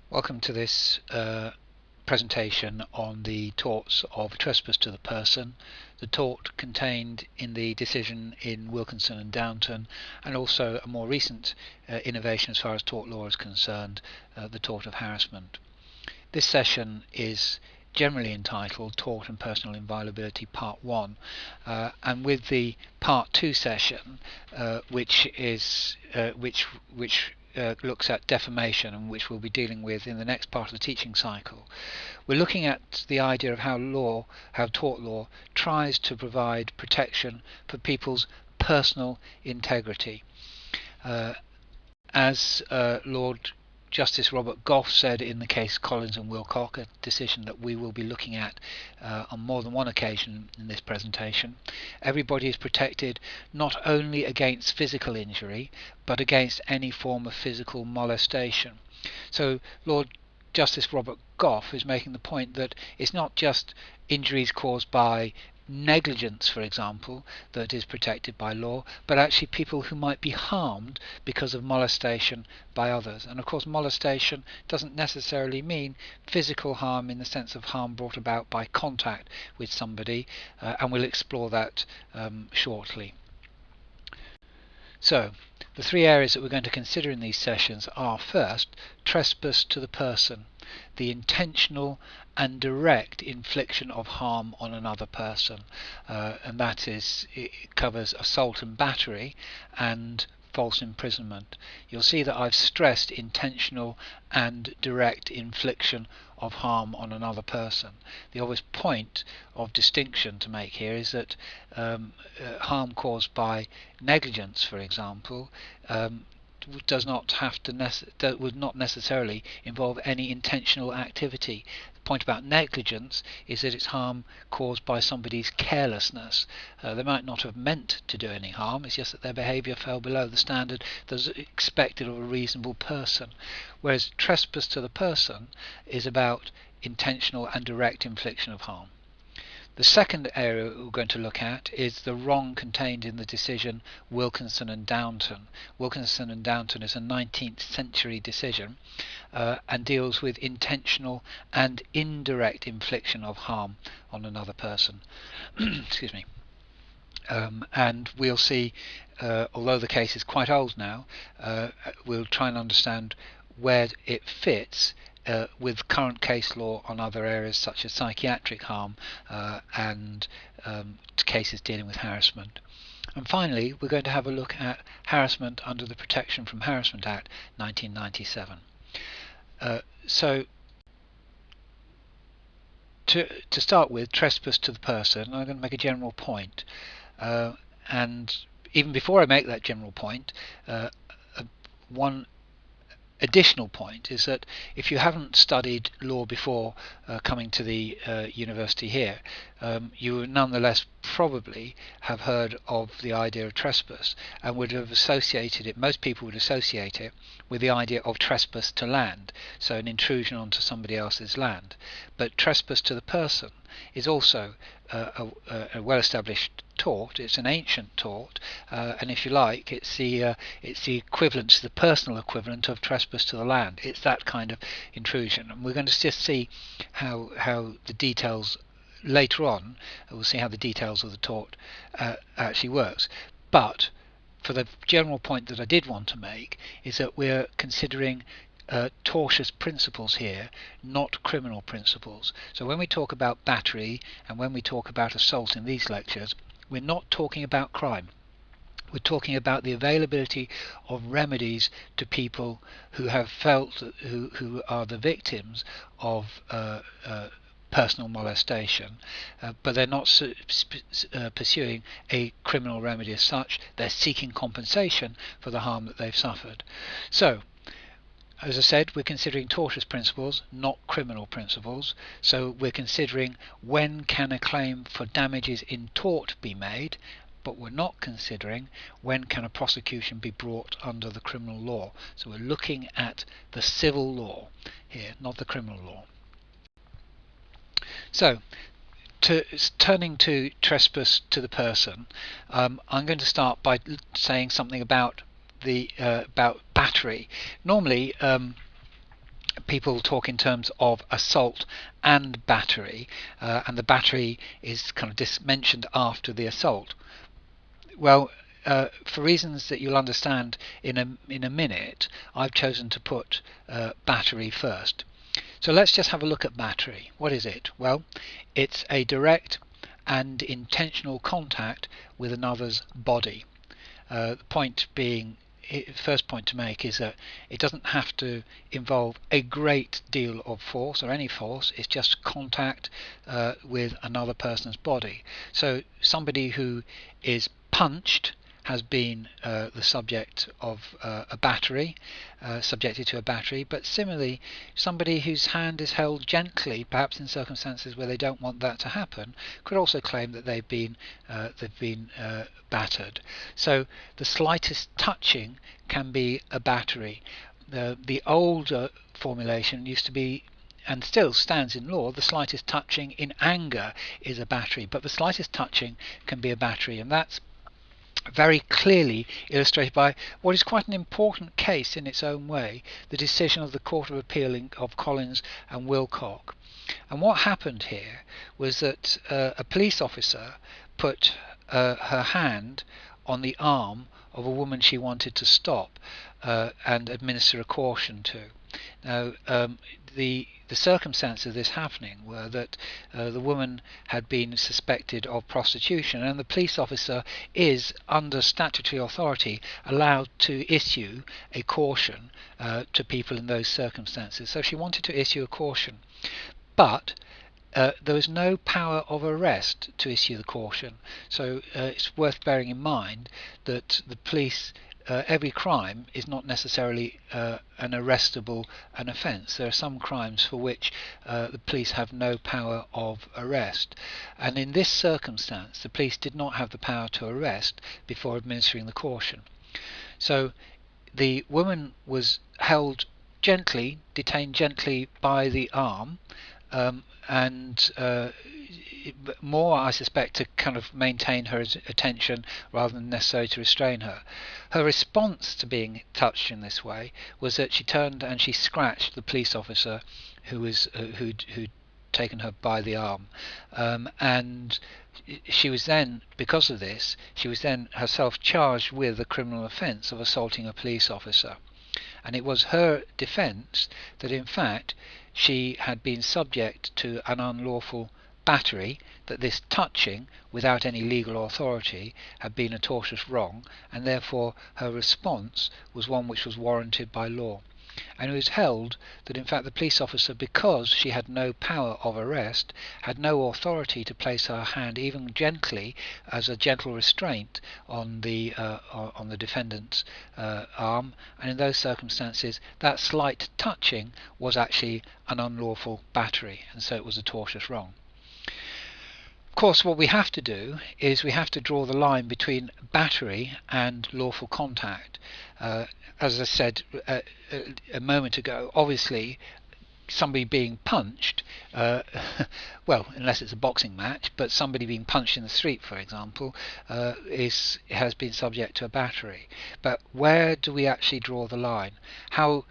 Welcome to this presentation on the torts of trespass to the person, the tort contained in the decision in Wilkinson and Downton, and also a more recent innovation as far as tort law is concerned, the tort of harassment. This session is generally entitled Tort and Personal Inviolability Part 1, and with the Part 2 session, which looks at defamation, and which we'll be dealing with in the next part of the teaching cycle. We're looking at the idea of how tort law tries to provide protection for people's personal integrity. As Lord Justice Robert Goff said in the case Collins and Wilcock, a decision that we will be looking at on more than one occasion in this presentation, everybody is protected not only against physical injury but against any form of physical molestation. So Lord Justice Robert Goff is making the point that it's not just injuries caused by negligence, for example, that is protected by law, but actually people who might be harmed because of molestation by others. And of course molestation doesn't necessarily mean physical harm in the sense of harm brought about by contact with somebody, and we'll explore that shortly. So the three areas that we're going to consider in these sessions are: first, trespass to the person, the intentional and direct infliction of harm on another person, and that is, it covers assault and battery and false imprisonment. You'll see that I've stressed intentional and direct infliction of harm on another person. The obvious point of distinction to make here is that harm caused by negligence, for example, would not necessarily involve any intentional activity. The point about negligence is that it's harm caused by somebody's carelessness. They might not have meant to do any harm, it's just that their behaviour fell below the standard that's expected of a reasonable person. Whereas trespass to the person is about intentional and direct infliction of harm. The second area we're going to look at is the wrong contained in the decision Wilkinson and Downton. Wilkinson and Downton is a 19th century decision and deals with intentional and indirect infliction of harm on another person. Excuse me. And we'll see, although the case is quite old now, we'll try and understand where it fits with current case law on other areas such as psychiatric harm and cases dealing with harassment. And finally, we're going to have a look at harassment under the Protection from Harassment Act 1997. So to start with, trespass to the person, I'm going to make a general point, and even before I make that general point, one additional point is that if you haven't studied law before coming to the university here, you nonetheless probably have heard of the idea of trespass and would have associated it, most people would associate it with the idea of trespass to land, so an intrusion onto somebody else's land. But trespass to the person is also a well-established tort. It's an ancient tort, and if you like, it's the equivalent, the personal equivalent of trespass to the land. It's that kind of intrusion, and we're going to just see how the details later on. We'll see how the details of the tort actually works. But for the general point that I did want to make is that we're considering tortious principles here, not criminal principles. So when we talk about battery and when we talk about assault in these lectures, we're not talking about crime. We're talking about the availability of remedies to people who have felt, who are the victims of personal molestation, but they're not pursuing a criminal remedy as such. They're seeking compensation for the harm that they've suffered. So, as I said, we're considering tortious principles, not criminal principles. So we're considering when can a claim for damages in tort be made, but we're not considering when can a prosecution be brought under the criminal law. So we're looking at the civil law here, not the criminal law. So, turning to trespass to the person, I'm going to start by saying something about about battery. Normally, people talk in terms of assault and battery, and the battery is kind of mentioned after the assault. Well, for reasons that you'll understand in a minute, I've chosen to put battery first. So let's just have a look at battery. What is it? Well, it's a direct and intentional contact with another's body. The point being, first point to make is that it doesn't have to involve a great deal of force or any force. It's just contact with another person's body. So somebody who is punched has been the subject of a battery, subjected to a battery, but similarly somebody whose hand is held gently, perhaps in circumstances where they don't want that to happen, could also claim that they've been battered. So the slightest touching can be a battery. The older formulation used to be, and still stands in law, the slightest touching in anger is a battery, but the slightest touching can be a battery, and that's very clearly illustrated by what is quite an important case in its own way, the decision of the Court of Appeal of Collins and Wilcock. And what happened here was that a police officer put her hand on the arm of a woman she wanted to stop and administer a caution to. Now, the circumstances of this happening were that the woman had been suspected of prostitution, and the police officer is, under statutory authority, allowed to issue a caution to people in those circumstances. So she wanted to issue a caution, but there was no power of arrest to issue the caution. So it's worth bearing in mind that the police, every crime is not necessarily an arrestable an offence. There are some crimes for which the police have no power of arrest, and in this circumstance the police did not have the power to arrest before administering the caution. So the woman was held gently, detained gently by the arm, and more, I suspect, to kind of maintain her attention rather than necessarily to restrain her. Her response to being touched in this way was that she turned and she scratched the police officer who'd taken her by the arm, and she was then, because of this, she was then herself charged with the criminal offence of assaulting a police officer. And it was her defence that in fact she had been subject to an unlawful battery, that this touching without any legal authority had been a tortious wrong, and therefore her response was one which was warranted by law. And it was held that in fact the police officer, because she had no power of arrest, had no authority to place her hand even gently as a gentle restraint on the defendant's arm, and in those circumstances that slight touching was actually an unlawful battery, and so it was a tortious wrong. Of course, what we have to do is we have to draw the line between battery and lawful contact. As I said a moment ago, obviously somebody being punched, well, unless it's a boxing match, but somebody being punched in the street, for example, has been subject to a battery. But where do we actually draw the line? How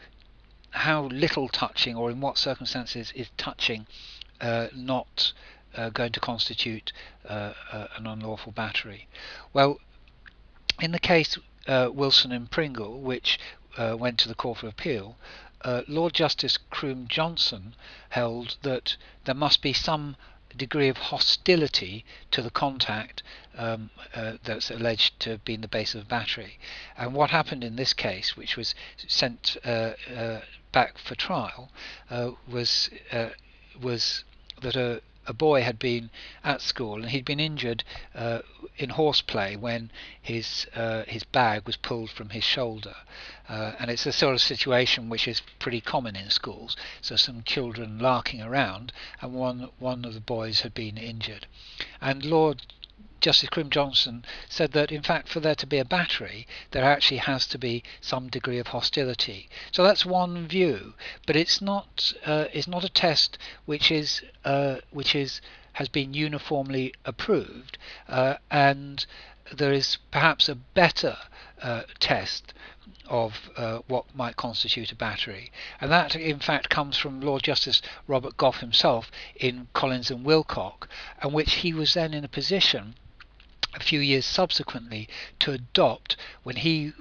little touching, or in what circumstances is touching not going to constitute an unlawful battery? Well, in the case Wilson and Pringle, which went to the Court of Appeal, Lord Justice Croom Johnson held that there must be some degree of hostility to the contact that's alleged to have been the basis of battery. And what happened in this case, which was sent back for trial, was that a boy had been at school and he'd been injured in horseplay when his bag was pulled from his shoulder, and it's a sort of situation which is pretty common in schools. So some children larking around, and one of the boys had been injured, and Lord Justice Croom Johnson said that in fact for there to be a battery there actually has to be some degree of hostility. So that's one view, but it's not a test which has been uniformly approved, and there is perhaps a better test what might constitute a battery. And that in fact comes from Lord Justice Robert Gough himself in Collins and Wilcock, and which he was then in a position a few years subsequently to adopt when he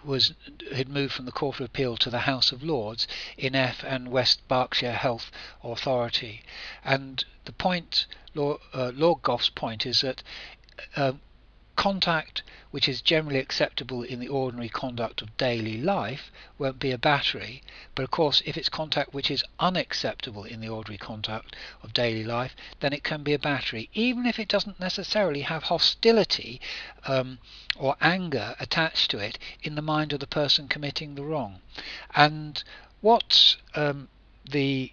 had moved from the Court of Appeal to the House of Lords in F and West Berkshire Health Authority. And the point, Lord Gough's point, is that contact which is generally acceptable in the ordinary conduct of daily life won't be a battery, but of course if it's contact which is unacceptable in the ordinary conduct of daily life, then it can be a battery, even if it doesn't necessarily have hostility or anger attached to it in the mind of the person committing the wrong. And what the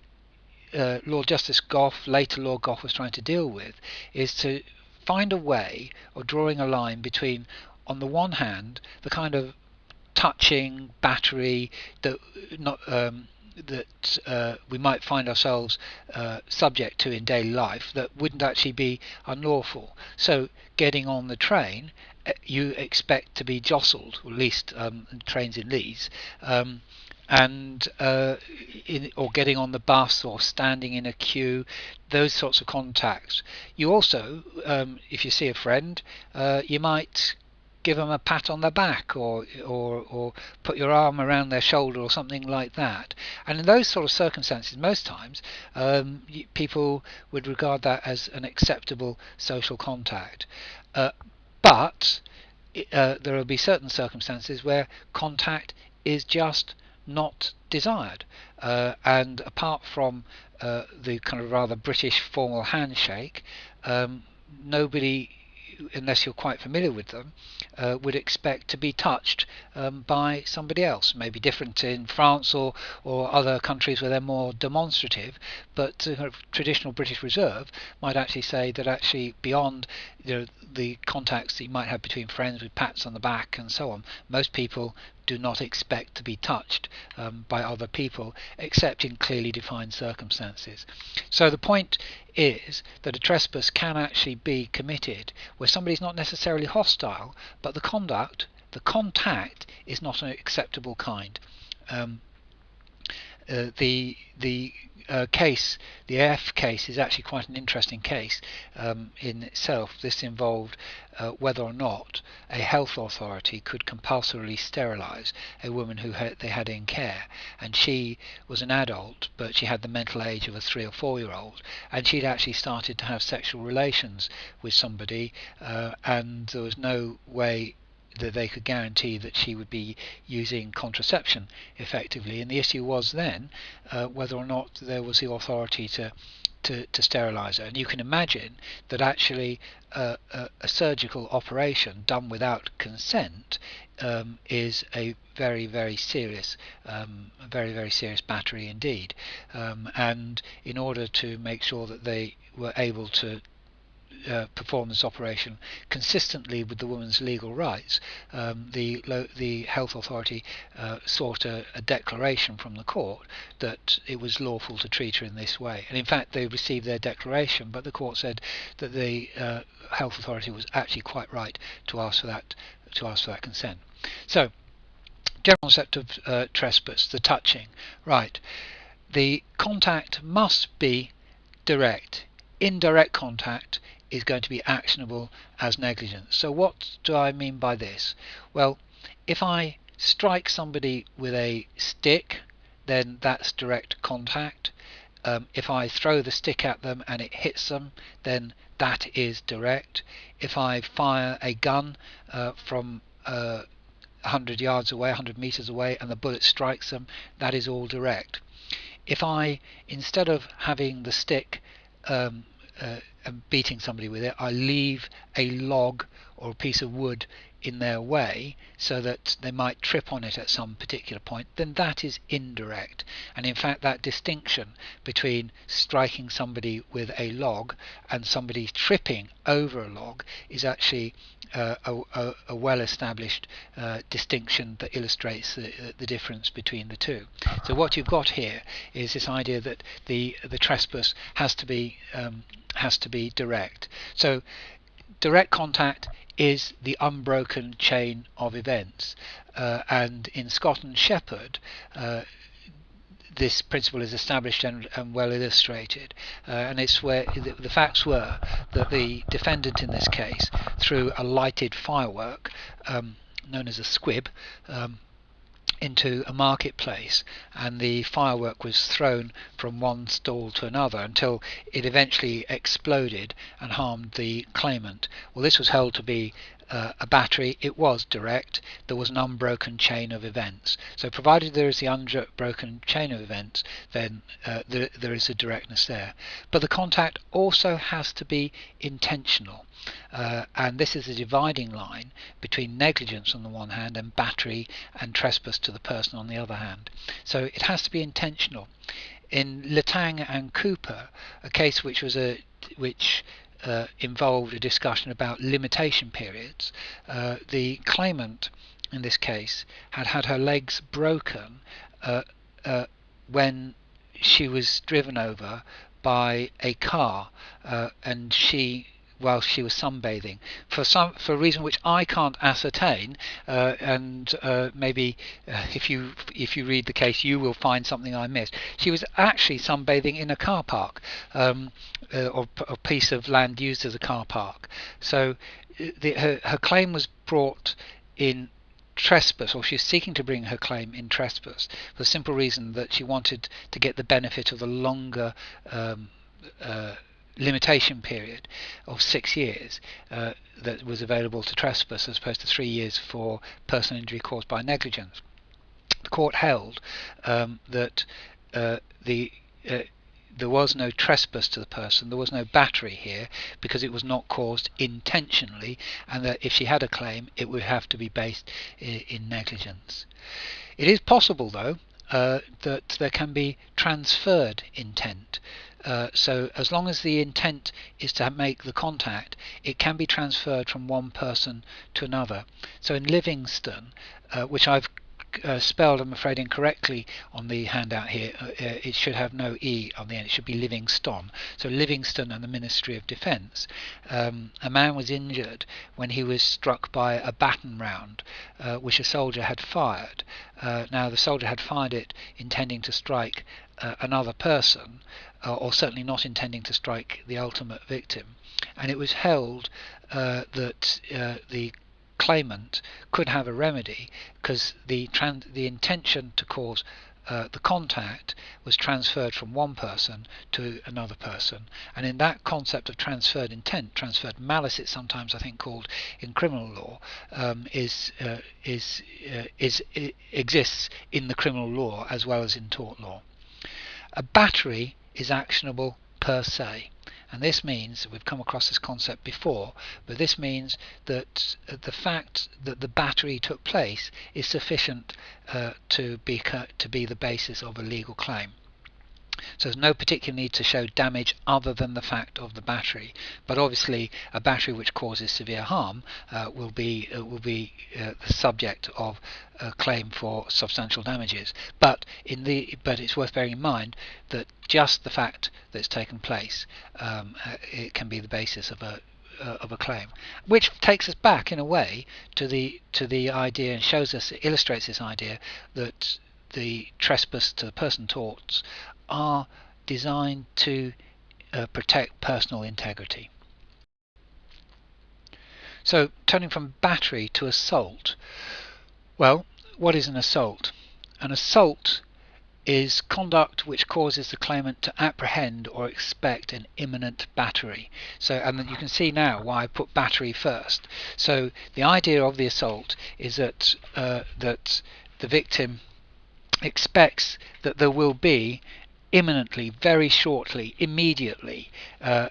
Lord Justice Gough, later Lord Gough, was trying to deal with is to find a way of drawing a line between, on the one hand, the kind of touching battery that we might find ourselves subject to in daily life that wouldn't actually be unlawful. So getting on the train, you expect to be jostled, or at least trains in Leeds, or getting on the bus or standing in a queue, those sorts of contacts. You also, if you see a friend, you might give them a pat on the back or put your arm around their shoulder or something like that. And in those sort of circumstances, most times people would regard that as an acceptable social contact. But there will be certain circumstances where contact is just not desired, and apart from the kind of rather British formal handshake, nobody, unless you're quite familiar with them, would expect to be touched by somebody else. Maybe different in France or other countries where they're more demonstrative, but the kind of traditional British Reserve might actually say that actually beyond the contacts that you might have between friends with pats on the back and so on, most people do not expect to be touched by other people except in clearly defined circumstances. So the point is that a trespass can actually be committed where somebody's not necessarily hostile, but the contact is not an acceptable kind. The case, the AF case, is actually quite an interesting case in itself. This involved whether or not a health authority could compulsorily sterilise a woman who they had in care, and she was an adult, but she had the mental age of a 3 or 4 year old, and she'd actually started to have sexual relations with somebody, and there was no way that they could guarantee that she would be using contraception effectively, and the issue was then whether or not there was the authority to sterilise her. And you can imagine that actually a surgical operation done without consent is a very, very serious battery indeed, and in order to make sure that they were able to perform this operation consistently with the woman's legal rights, the health authority sought a declaration from the court that it was lawful to treat her in this way. And in fact they received their declaration, but the court said that the health authority was actually quite right to ask for that consent. So, general concept of trespass, the touching. Right. The contact must be direct. Indirect contact is going to be actionable as negligence. So what do I mean by this? Well, if I strike somebody with a stick, then that's direct contact. If I throw the stick at them and it hits them, then that is direct. If I fire a gun from 100 yards away, 100 meters away, and the bullet strikes them, that is all direct. If I, instead of having the stick and beating somebody with it, I leave a log or a piece of wood in their way so that they might trip on it at some particular point, then that is indirect. And in fact that distinction between striking somebody with a log and somebody tripping over a log is actually a well-established distinction that illustrates the difference between the two. So what you've got here is this idea that the trespass has to be direct. So direct contact is the unbroken chain of events, and in Scott and Shepherd this principle is established and well illustrated, and it's where the facts were that the defendant in this case threw a lighted firework known as a squib into a marketplace, and the firework was thrown from one stall to another until it eventually exploded and harmed the claimant. Well, this was held to be a battery. It was direct. There was an unbroken chain of events. So provided there is the unbroken chain of events, then there is a directness there. But the contact also has to be intentional, and this is a dividing line between negligence on the one hand and battery and trespass to the person on the other hand. So it has to be intentional. In Letang and Cooper, a case which involved a discussion about limitation periods, the claimant in this case had her legs broken when she was driven over by a car, and while she was sunbathing for a reason which I can't ascertain, and maybe if you read the case you will find something I missed. She was actually sunbathing in a car park, or a piece of land used as a car park. So her claim was brought in trespass, or she's seeking to bring her claim in trespass for the simple reason that she wanted to get the benefit of the longer limitation period of 6 years that was available to trespass, as opposed to 3 years for personal injury caused by negligence. The court held that there was no trespass to the person, there was no battery here, because it was not caused intentionally, and that if she had a claim it would have to be based in negligence. It is possible though that there can be transferred intent. So as long as the intent is to make the contact, it can be transferred from one person to another. So in Livingston, which I've spelled, I'm afraid, incorrectly on the handout here, it should have no E on the end, it should be Livingston. So Livingston and the Ministry of Defence. A man was injured when he was struck by a baton round which a soldier had fired. Now the soldier had fired it intending to strike another person, or certainly not intending to strike the ultimate victim, and it was held that the claimant could have a remedy because the intention to cause the contact was transferred from one person to another person, and in that concept of transferred intent, transferred malice it's sometimes I think called in criminal law, exists in the criminal law as well as in tort law. A battery is actionable per se, and this means, we've come across this concept before, but this means that the fact that the battery took place is sufficient to be the basis of a legal claim. So there's no particular need to show damage other than the fact of the battery, but obviously a battery which causes severe harm will be the subject of a claim for substantial damages. But it's worth bearing in mind that just the fact that it's taken place, it can be the basis of a claim, which takes us back in a way to the idea, and illustrates this idea that the trespass to the person torts are designed to protect personal integrity. So turning from battery to assault, well, what is an assault? An assault is conduct which causes the claimant to apprehend or expect an imminent battery. So, and you can see now why I put battery first. So the idea of the assault is that that the victim expects that there will be imminently, very shortly, immediately, a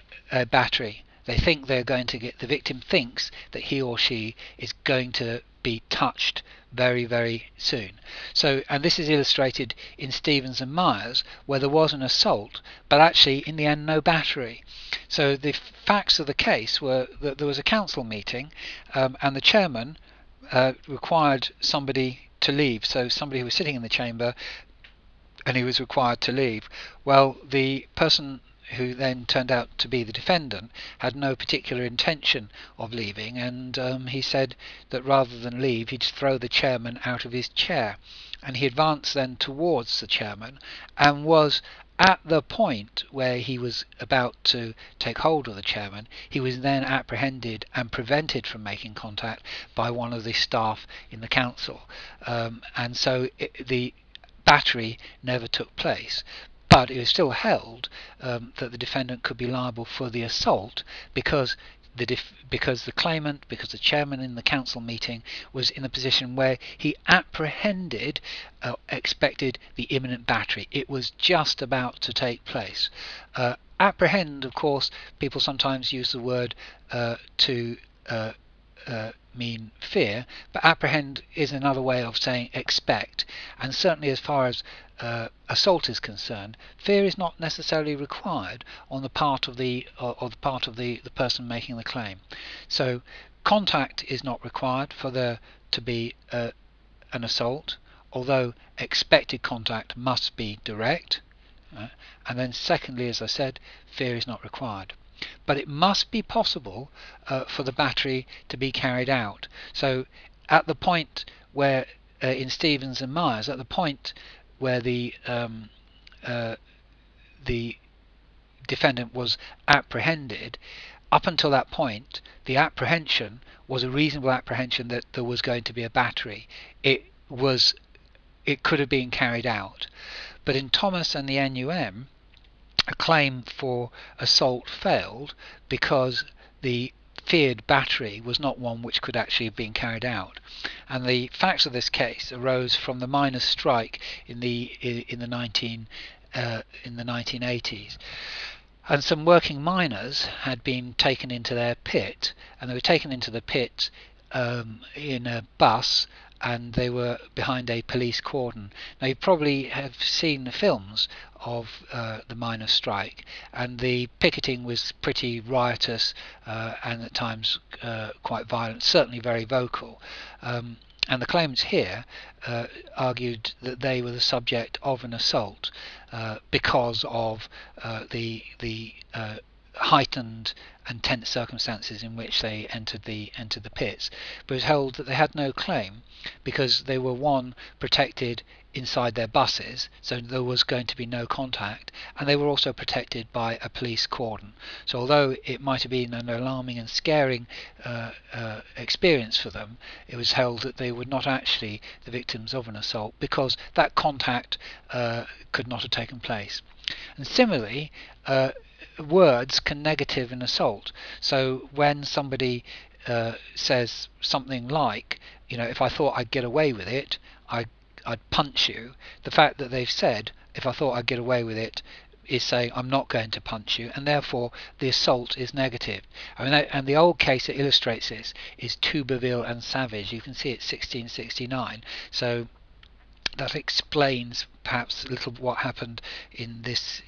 battery. They think they're going to get, the victim thinks that he or she is going to be touched very, very soon. So, and this is illustrated in Stevens and Myers, where there was an assault, but actually in the end no battery. So the facts of the case were that there was a council meeting, and the chairman required somebody to leave. So somebody who was sitting in the chamber, and he was required to leave. Well, the person who then turned out to be the defendant, had no particular intention of leaving, and he said that rather than leave, he'd throw the chairman out of his chair. And he advanced then towards the chairman and was at the point where he was about to take hold of the chairman. He was then apprehended and prevented from making contact by one of the staff in the council, and so the battery never took place. But it was still held that the defendant could be liable for the assault because the claimant, because the chairman in the council meeting was in a position where he expected the imminent battery. It was just about to take place. Apprehend, of course, people sometimes use the word to mean fear, but apprehend is another way of saying expect, and certainly as far as assault is concerned, fear is not necessarily required on the part of the person making the claim. So contact is not required for there to be an assault, although expected contact must be direct. And then secondly, as I said, fear is not required. But it must be possible for the battery to be carried out. So at the point where in Stevens and Myers, at the point where the defendant was apprehended, up until that point the apprehension was a reasonable apprehension that there was going to be a battery. It could have been carried out. But in Thomas and the NUM, a claim for assault failed because the feared battery was not one which could actually have been carried out. And the facts of this case arose from the miners' strike in the 1980s. And some working miners had been taken into their pit, and they were taken into the pit in a bus, and they were behind a police cordon. Now you probably have seen the films of the miners' strike, and the picketing was pretty riotous and at times quite violent, certainly very vocal. And the claimants here argued that they were the subject of an assault because of the heightened and tense circumstances in which they entered the pits, but it was held that they had no claim because they were protected inside their buses, so there was going to be no contact, and they were also protected by a police cordon. So although it might have been an alarming and scaring experience for them, it was held that they were not actually the victims of an assault because that contact could not have taken place. And similarly, words can negative an assault. So when somebody says something like, if I thought I'd get away with it, I'd punch you, the fact that they've said, if I thought I'd get away with it, is saying I'm not going to punch you, and therefore the assault is negative. And the old case that illustrates this is Tuberville and Savage. You can see it's 1669. So that explains perhaps a little what happened in this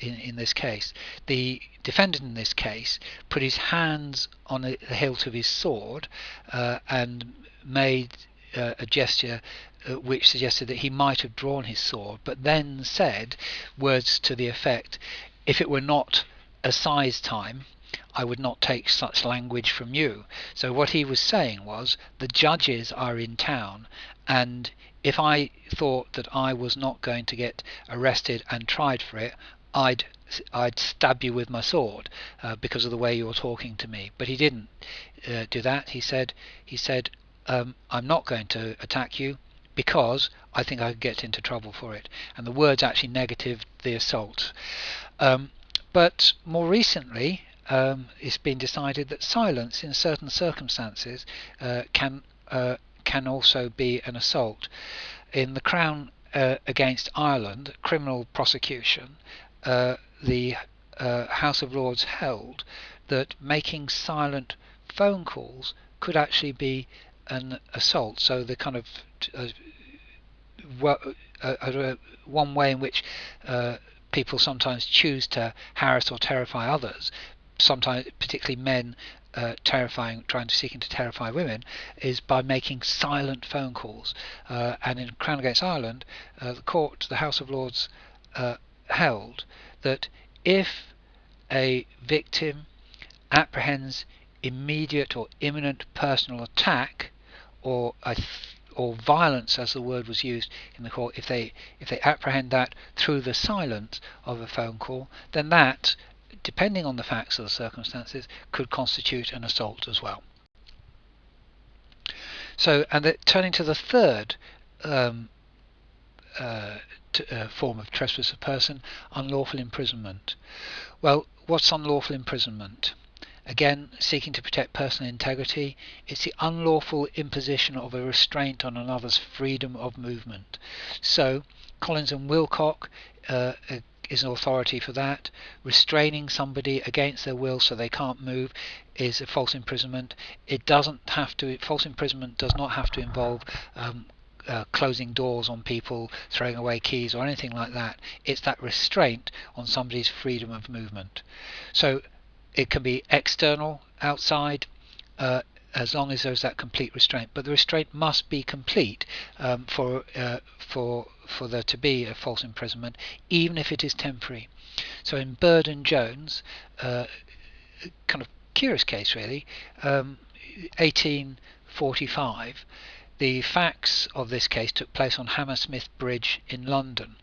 case. The defendant in this case put his hands on the hilt of his sword and made a gesture which suggested that he might have drawn his sword, but then said words to the effect, if it were not assize time, I would not take such language from you. So what he was saying was, the judges are in town, and if I thought that I was not going to get arrested and tried for it, I'd stab you with my sword because of the way you're talking to me. But he didn't do that. He said, I'm not going to attack you because I think I could get into trouble for it. And the words actually negatived the assault. But more recently, it's been decided that silence in certain circumstances can also be an assault. In the Crown against Ireland criminal prosecution, the House of Lords held that making silent phone calls could actually be an assault. So the kind of one way in which people sometimes choose to harass or terrify others, sometimes particularly men seeking to terrify women, is by making silent phone calls. And in Crown against Ireland, the House of Lords held that if a victim apprehends immediate or imminent personal attack, or violence, as the word was used in the court, if they apprehend that through the silence of a phone call, then that, depending on the facts or the circumstances, could constitute an assault as well. So, and turning to the third form of trespass of person, unlawful imprisonment. Well, what's unlawful imprisonment? Again, seeking to protect personal integrity, it's the unlawful imposition of a restraint on another's freedom of movement. So, Collins and Wilcock is an authority for that. Restraining somebody against their will so they can't move is a false imprisonment. It doesn't have to. False imprisonment does not have to involve closing doors on people, throwing away keys, or anything like that. It's that restraint on somebody's freedom of movement. So it can be external, outside, as long as there's that complete restraint. But the restraint must be complete for there to be a false imprisonment, even if it is temporary. So in Bird and Jones, kind of curious case really, 1845, the facts of this case took place on Hammersmith Bridge in London,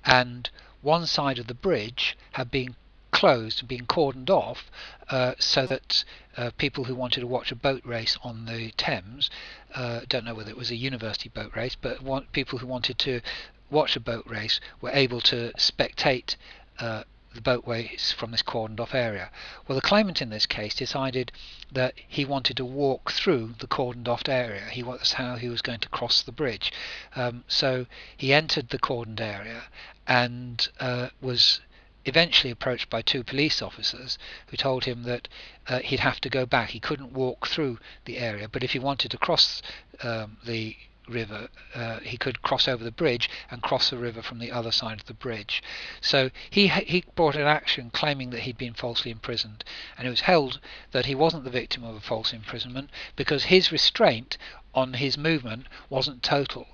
and one side of the bridge had been closed and been cordoned off so that people who wanted to watch a boat race on the Thames, don't know whether it was a university boat race, but people who wanted to watch a boat race were able to spectate the boat race from this cordoned off area. Well, the claimant in this case decided that he wanted to walk through the cordoned off area. That's how he was going to cross the bridge. So he entered the cordoned area and was eventually approached by two police officers who told him that he'd have to go back. He couldn't walk through the area, but if he wanted to cross the river, he could cross over the bridge and cross the river from the other side of the bridge. So he brought an action claiming that he'd been falsely imprisoned, and it was held that he wasn't the victim of a false imprisonment because his restraint on his movement wasn't total.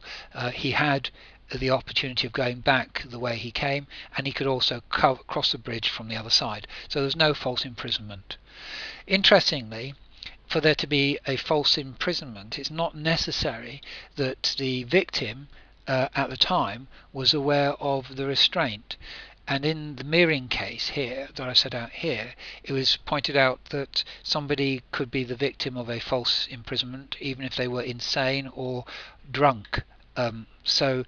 He had the opportunity of going back the way he came, and he could also cross the bridge from the other side. So there's no false imprisonment. Interestingly, for there to be a false imprisonment, it's not necessary that the victim at the time was aware of the restraint. And in the Meering case here that I set out here, it was pointed out that somebody could be the victim of a false imprisonment even if they were insane or drunk. So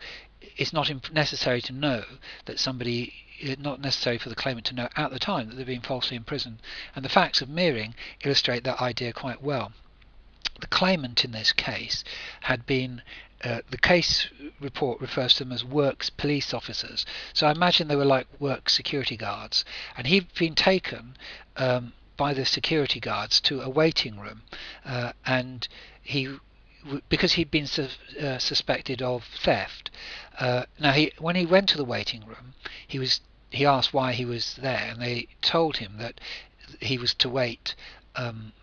it's not necessary to know that somebody, not necessary for the claimant to know at the time that they're being falsely imprisoned. And the facts of Meering illustrate that idea quite well. The claimant in this case had been, the case report refers to them as works police officers. So I imagine they were like works security guards. And he'd been taken by the security guards to a waiting room, and because he'd been suspected of theft. Now, when he went to the waiting room, he asked why he was there, and they told him that he was to wait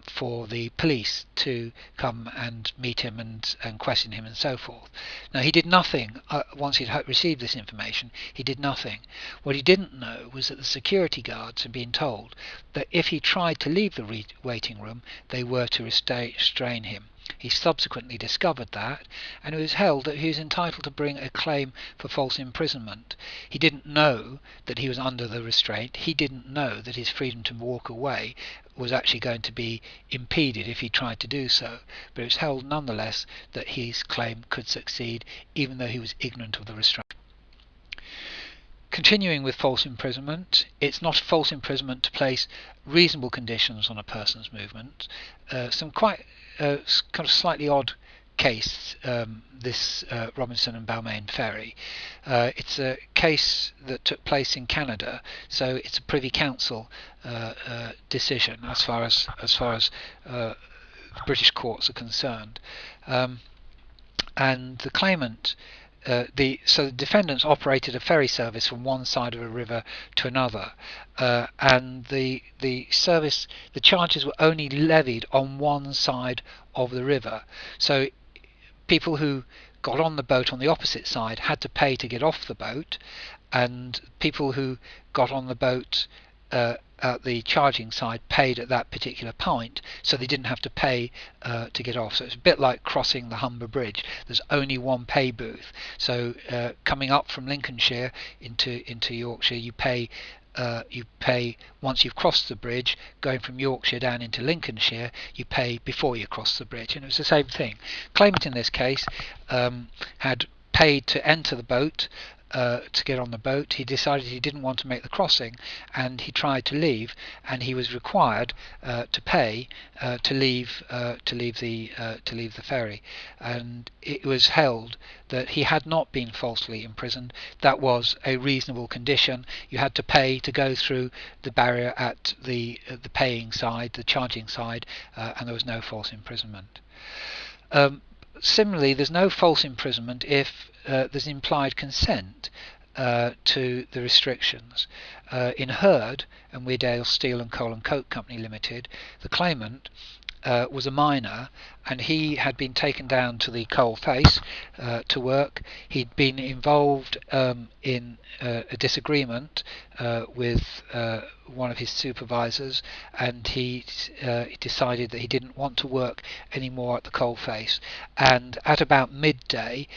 for the police to come and meet him and question him and so forth. Now, he did nothing once he'd received this information. He did nothing. What he didn't know was that the security guards had been told that if he tried to leave the waiting room, they were to restrain him. He subsequently discovered that, and it was held that he was entitled to bring a claim for false imprisonment. He didn't know that he was under the restraint. He didn't know that his freedom to walk away was actually going to be impeded if he tried to do so. But it was held nonetheless that his claim could succeed, even though he was ignorant of the restraint. Continuing with false imprisonment, it's not false imprisonment to place reasonable conditions on a person's movement. Some quite kind of slightly odd case, this Robinson and Balmain ferry. It's a case that took place in Canada, so it's a Privy Council decision as far as British courts are concerned, and the claimant. So the defendants operated a ferry service from one side of a river to another, and the charges were only levied on one side of the river. So people who got on the boat on the opposite side had to pay to get off the boat, and people who got on the boat the charging side paid at that particular point, so they didn't have to pay to get off. So it's a bit like crossing the Humber Bridge. There's only one pay booth. So coming up from Lincolnshire into Yorkshire, you pay once you've crossed the bridge. Going from Yorkshire down into Lincolnshire, you pay before you cross the bridge, and it was the same thing. Claimant in this case had paid to enter the boat, to get on the boat. He decided he didn't want to make the crossing, and he tried to leave, and he was required to pay to leave the ferry. And it was held that he had not been falsely imprisoned. That was a reasonable condition. You had to pay to go through the barrier at the paying side, the charging side, and there was no false imprisonment. Similarly, there's no false imprisonment if there's implied consent to the restrictions. In Hurd and Weardale Steel and Coal and Coke Company Limited, the claimant was a miner, and he had been taken down to the coal face to work. He'd been involved in a disagreement with one of his supervisors, and he decided that he didn't want to work anymore at the coal face. And at about midday,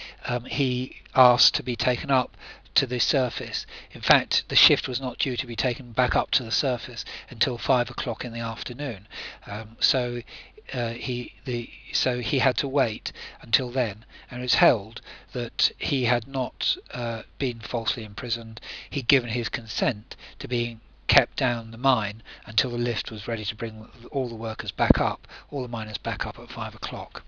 he asked to be taken up to the surface. In fact, the shift was not due to be taken back up to the surface until 5 o'clock in the afternoon. So he had to wait until then, and it was held that he had not been falsely imprisoned. He'd given his consent to being kept down the mine until the lift was ready to bring all the workers back up, all the miners back up at 5 o'clock.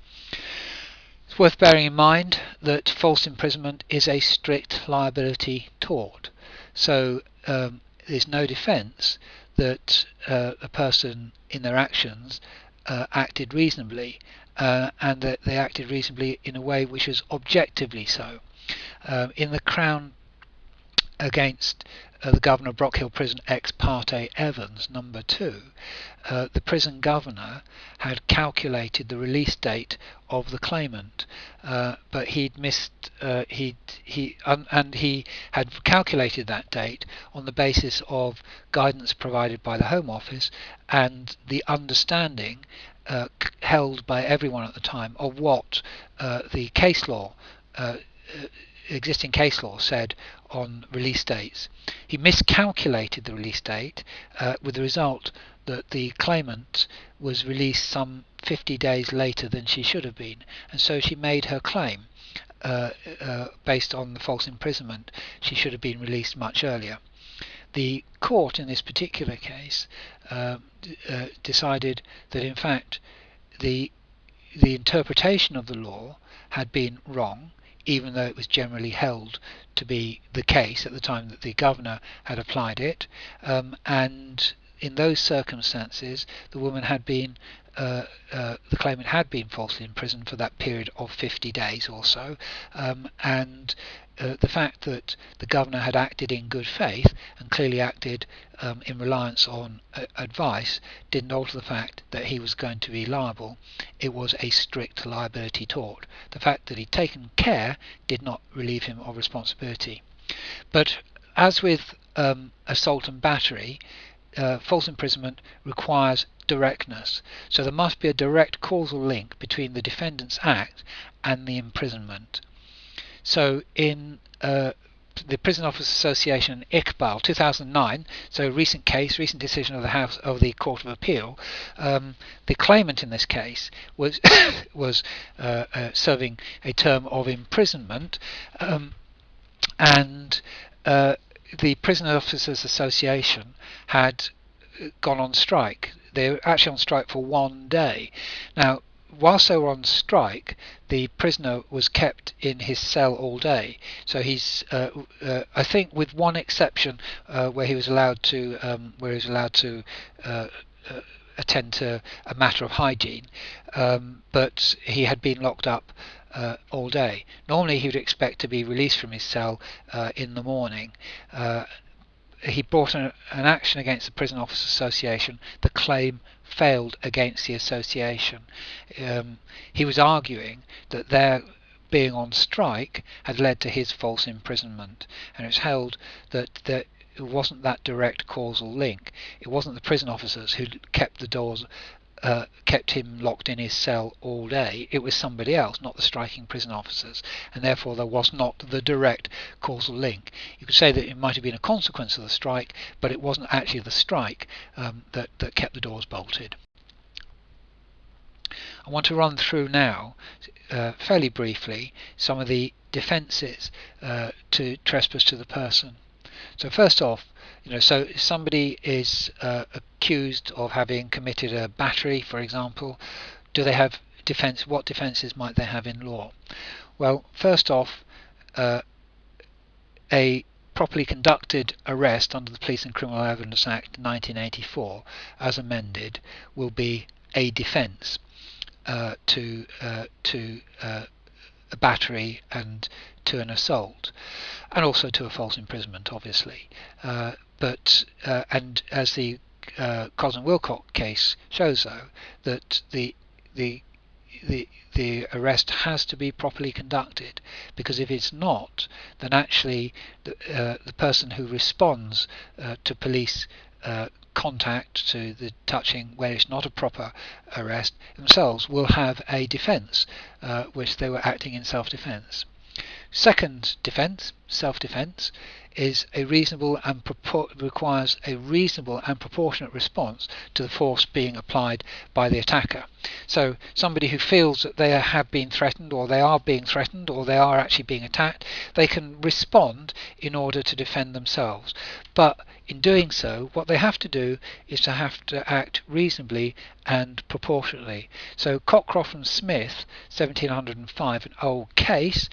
It's worth bearing in mind that false imprisonment is a strict liability tort. So there's no defence that a person in their actions acted reasonably, and that they acted reasonably in a way which is objectively so. In the Crown against the Governor of Brock Hill Prison ex parte Evans, number 2, the prison governor had calculated the release date of the claimant, but he'd missed. He had calculated that date on the basis of guidance provided by the Home Office and the understanding held by everyone at the time of what the case law. Existing case law said on release dates. He miscalculated the release date, with the result that the claimant was released some 50 days later than she should have been, and so she made her claim based on the false imprisonment. She should have been released much earlier. The court in this particular case decided that in fact the interpretation of the law had been wrong, even though it was generally held to be the case at the time that the governor had applied it, and in those circumstances the woman had been the claimant had been falsely imprisoned for that period of 50 days or so, and the fact that the governor had acted in good faith and clearly acted in reliance on advice didn't alter the fact that he was going to be liable. It was a strict liability tort. The fact that he'd taken care did not relieve him of responsibility. But as with assault and battery, false imprisonment requires directness. So there must be a direct causal link between the defendant's act and the imprisonment. So in the Prison Officers Association Iqbal 2009, so recent case, recent decision of the House of the Court of Appeal, the claimant in this case was serving a term of imprisonment, and the Prison Officers Association had gone on strike. They were actually on strike for 1 day. Now, whilst they were on strike, the prisoner was kept in his cell all day. So he's, I think, with one exception, where he was allowed to, attend to a matter of hygiene, but he had been locked up all day. Normally, he would expect to be released from his cell in the morning. He brought an action against the Prison Officers Association. The claim failed against the association. He was arguing that their being on strike had led to his false imprisonment, and it's held that it wasn't that direct causal link. It wasn't the prison officers who kept the doors, kept him locked in his cell all day. It was somebody else, not the striking prison officers, and therefore there was not the direct causal link. You could say that it might have been a consequence of the strike, but it wasn't actually the strike that kept the doors bolted. I want to run through now, fairly briefly, some of the defences to trespass to the person. So first off, so if somebody is accused of having committed a battery, for example, do they have defence? What defences might they have in law? Well, first off, a properly conducted arrest under the Police and Criminal Evidence Act 1984, as amended, will be a defence to a battery and to an assault, and also to a false imprisonment, obviously. And as the Cosden Wilcock case shows, though, that the arrest has to be properly conducted, because if it's not, then actually the person who responds to police contact, to the touching where it's not a proper arrest, themselves will have a defence, which they were acting in self-defence. Second defence, self-defence, is a reasonable and requires a reasonable and proportionate response to the force being applied by the attacker. So somebody who feels that they have been threatened, or they are being threatened, or they are actually being attacked, they can respond in order to defend themselves. But in doing so, what they have to do is to have to act reasonably and proportionately. So Cockcroft and Smith, 1705, an old case,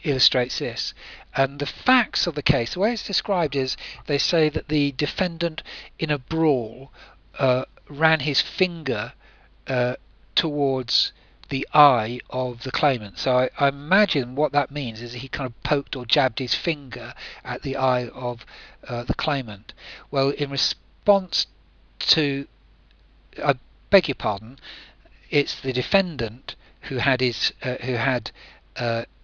illustrates this. And the facts of the case, the way it's described is, they say that the defendant in a brawl ran his finger towards the eye of the claimant. So I imagine what that means is he kind of poked or jabbed his finger at the eye of the claimant. Well, in response to, I beg your pardon, it's the defendant who had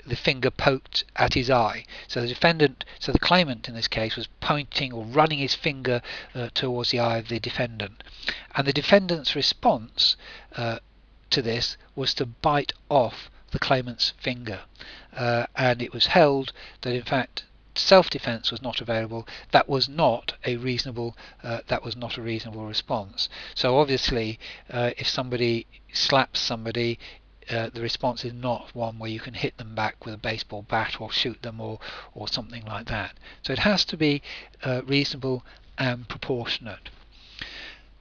the finger poked at his eye. So the claimant in this case was pointing or running his finger towards the eye of the defendant, and the defendant's response to this was to bite off the claimant's finger, and it was held that in fact self-defense was not available. That was not a reasonable response. So obviously, if somebody slaps somebody, the response is not one where you can hit them back with a baseball bat or shoot them or something like that. So it has to be reasonable and proportionate.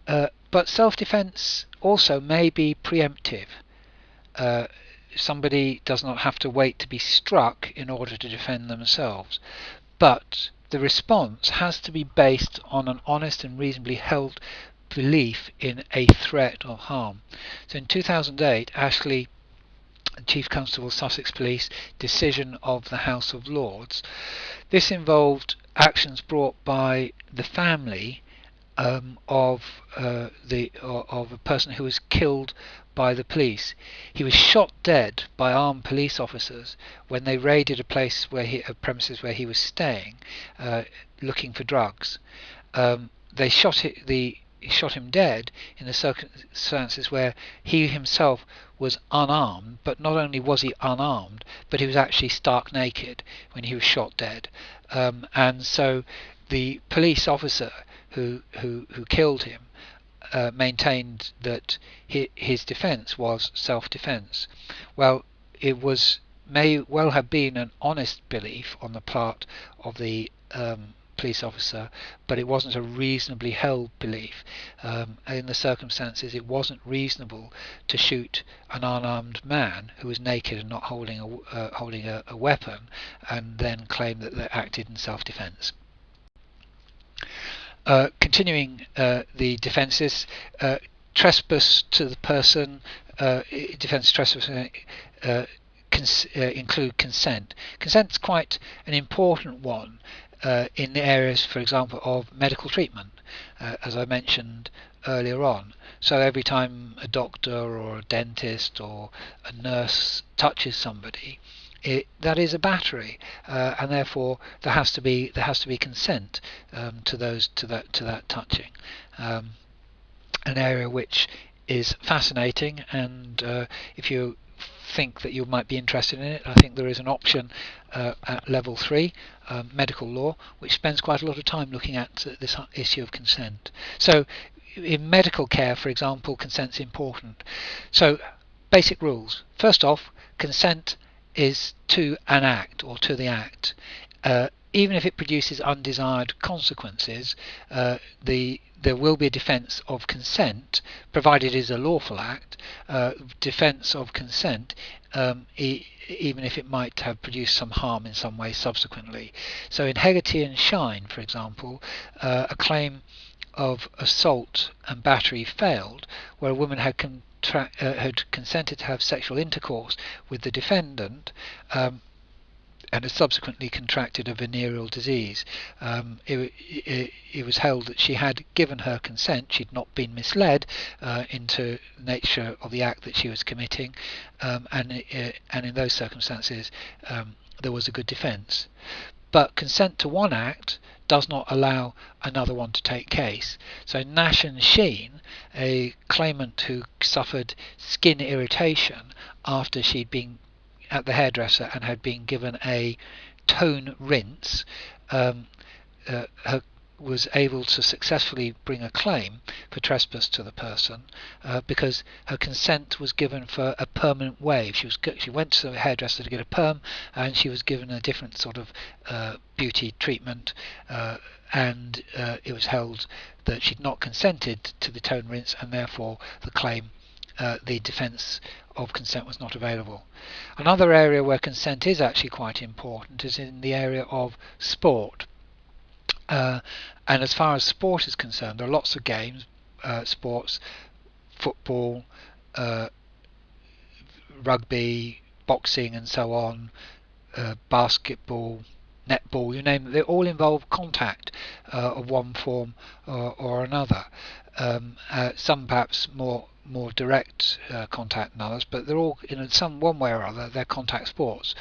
But self-defense also may be preemptive. Somebody does not have to wait to be struck in order to defend themselves, but the response has to be based on an honest and reasonably held belief in a threat of harm. So in 2008, Ashley, Chief Constable, Sussex Police, decision of the House of Lords, this involved actions brought by the family of a person who was killed by the police. He was shot dead by armed police officers when they raided a premises where he was staying, looking for drugs. They shot him dead in the circumstances where he himself was unarmed, but not only was he unarmed, but he was actually stark naked when he was shot dead. And so the police officer who killed him maintained that his defence was self-defence. Well, it may well have been an honest belief on the part of the police officer, but it wasn't a reasonably held belief. In the circumstances, it wasn't reasonable to shoot an unarmed man who was naked and not holding a weapon, and then claim that they acted in self-defence. Continuing the defences, trespass to the person, defence trespass include consent. Consent is quite an important one in the areas, for example, of medical treatment, as I mentioned earlier on. So every time a doctor or a dentist or a nurse touches somebody, that is a battery, and therefore there has to be consent to that touching. An area which is fascinating, and if you think that you might be interested in it, I think there is an option at level 3, medical law, which spends quite a lot of time looking at this issue of consent. So in medical care, for example, consent's important. So basic rules. First off, consent is to an act, or to the act. Even if it produces undesired consequences, there will be a defence of consent, provided it is a lawful act. Defence of consent, even if it might have produced some harm in some way subsequently. So in Hegarty and Shine, for example, a claim of assault and battery failed, where a woman had consented to have sexual intercourse with the defendant, and has subsequently contracted a venereal disease. It was held that she had given her consent, she'd not been misled into the nature of the act that she was committing, and in those circumstances there was a good defence. But consent to one act does not allow another one to take case. So Nash and Sheen, a claimant who suffered skin irritation after she'd been at the hairdresser and had been given a tone rinse, was able to successfully bring a claim for trespass to the person because her consent was given for a permanent wave. She went to the hairdresser to get a perm, and she was given a different sort of beauty treatment, and it was held that she'd not consented to the tone rinse, and therefore the defence of consent was not available. Another area where consent is actually quite important is in the area of sport. And as far as sport is concerned, there are lots of games, sports, football, rugby, boxing and so on, basketball, netball, you name it, they all involve contact of one form or another. Some perhaps more direct contact than others, but they're all, in one way or other, they're contact sports.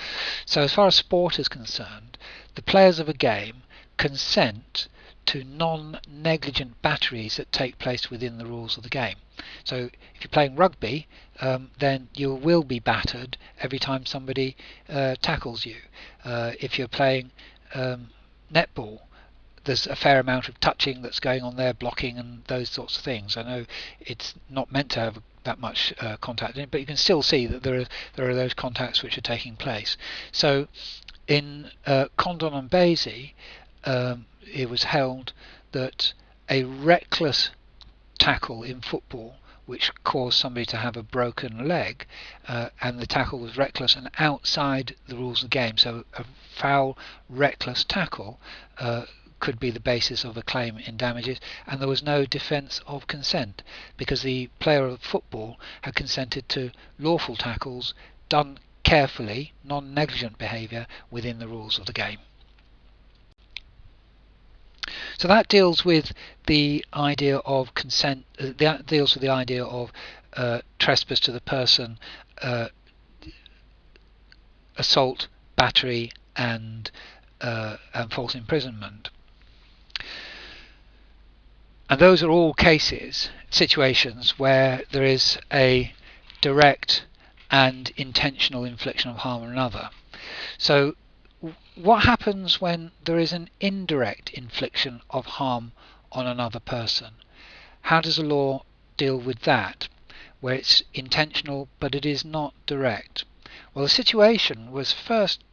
So as far as sport is concerned, the players of a game consent to non-negligent batteries that take place within the rules of the game. So if you're playing rugby, then you will be battered every time somebody tackles you. If you're playing netball, there's a fair amount of touching that's going on there, blocking and those sorts of things. I know it's not meant to have that much contact in it, but you can still see that there are those contacts which are taking place. So in Condon and Basie, it was held that a reckless tackle in football which caused somebody to have a broken leg, and the tackle was reckless and outside the rules of the game, so a foul, reckless tackle could be the basis of a claim in damages, and there was no defence of consent because the player of football had consented to lawful tackles done carefully, non-negligent behaviour within the rules of the game. So that deals with the idea of consent, that deals with the idea of trespass to the person, assault, battery and false imprisonment. And those are all cases, situations where there is a direct and intentional infliction of harm on another. So what happens when there is an indirect infliction of harm on another person? How does the law deal with that, where it's intentional but it is not direct? Well, the situation was first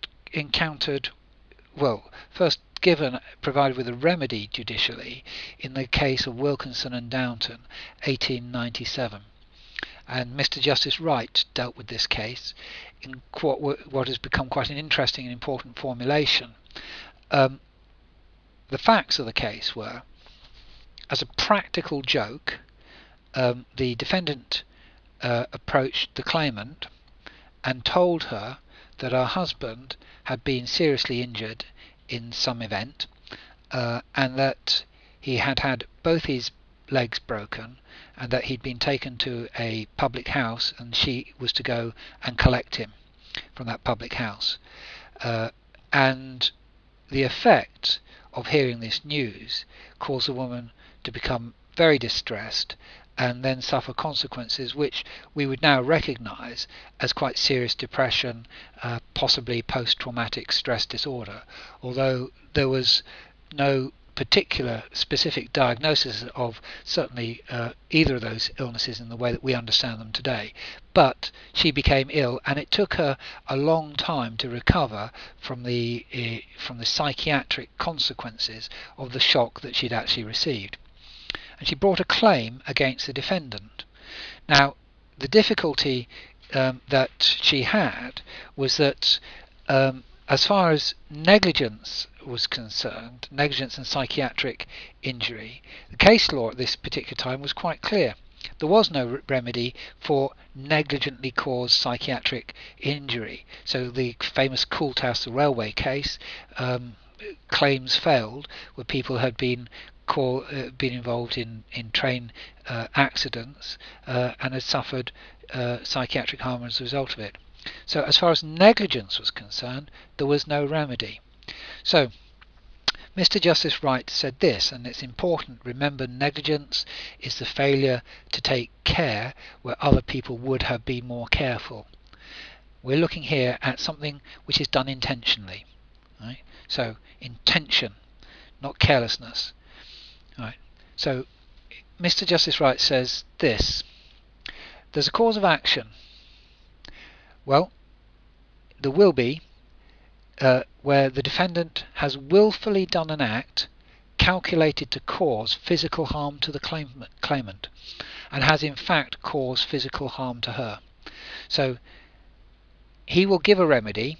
provided with a remedy judicially in the case of Wilkinson and Downton, 1897. And Mr. Justice Wright dealt with this case in what has become quite an interesting and important formulation. The facts of the case were, as a practical joke, the defendant approached the claimant and told her that her husband had been seriously injured in some event, and that he had had both his legs broken, and that he'd been taken to a public house and she was to go and collect him. from that public house. And the effect of hearing this news caused the woman to become very distressed and then suffer consequences which we would now recognise as quite serious depression, possibly post-traumatic stress disorder, although there was no particular specific diagnosis of certainly either of those illnesses in the way that we understand them today. But she became ill, and it took her a long time to recover from the psychiatric consequences of the shock that she'd actually received. And she brought a claim against the defendant. Now, the difficulty that she had was that as far as negligence was concerned, negligence and psychiatric injury, the case law at this particular time was quite clear. There was no remedy for negligently caused psychiatric injury. So the famous Coultas railway case, claims failed where people had been involved in train accidents and had suffered psychiatric harm as a result of it. So as far as negligence was concerned, there was no remedy. So Mr. Justice Wright said this, and it's important: remember, negligence is the failure to take care where other people would have been more careful. We're looking here at something which is done intentionally, right? So intention, not carelessness. Right. So Mr. Justice Wright says this: there's a cause of action. Well, there will be where the defendant has willfully done an act calculated to cause physical harm to the claimant and has in fact caused physical harm to her. So he will give a remedy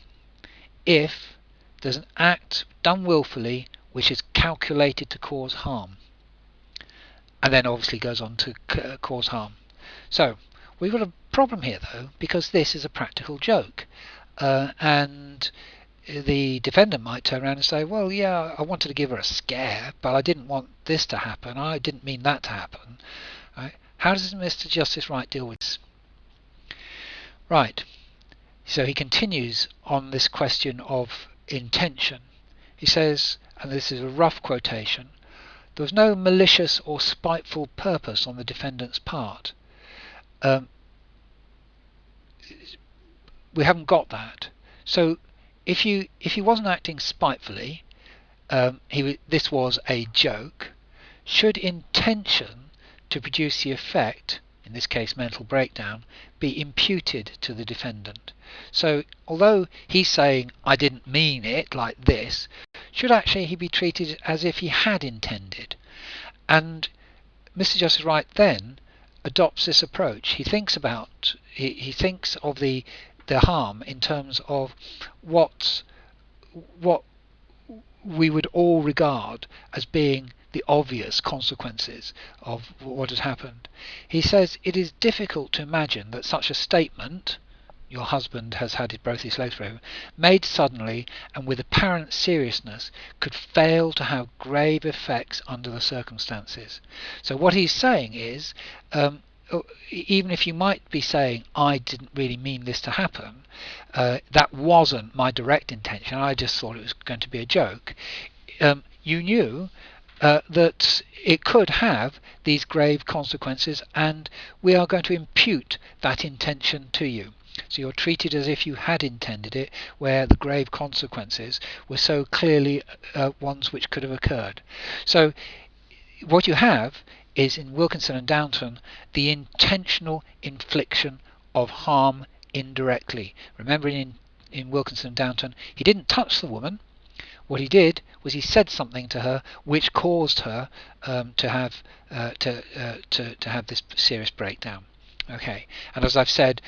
if there's an act done willfully which is calculated to cause harm, and then obviously goes on to cause harm. So we've got a problem here though, because this is a practical joke, and the defendant might turn around and say, well, yeah, I wanted to give her a scare, but I didn't want this to happen, I didn't mean that to happen. Right? How does Mr. Justice Wright deal with this? Right, so he continues on this question of intention. He says, and this is a rough quotation, there was no malicious or spiteful purpose on the defendant's part. We haven't got that. So if he wasn't acting spitefully, this was a joke. Should intention to produce the effect, in this case mental breakdown, be imputed to the defendant? So although he's saying I didn't mean it like this, should actually he be treated as if he had intended? And Mr. Justice Wright then adopts this approach. He thinks about he thinks of the harm in terms of what we would all regard as being the obvious consequences of what has happened. He says it is difficult to imagine that such a statement, your husband has had both his legs broken, made suddenly and with apparent seriousness, could fail to have grave effects under the circumstances. So what he's saying is, even if you might be saying, I didn't really mean this to happen, that wasn't my direct intention, I just thought it was going to be a joke, you knew that it could have these grave consequences, and we are going to impute that intention to you. So you're treated as if you had intended it, where the grave consequences were so clearly ones which could have occurred. So what you have is, in Wilkinson and Downton, the intentional infliction of harm indirectly. Remember, in Wilkinson and Downton, he didn't touch the woman. What he did was he said something to her which caused her to have this serious breakdown. Okay, and as I've said,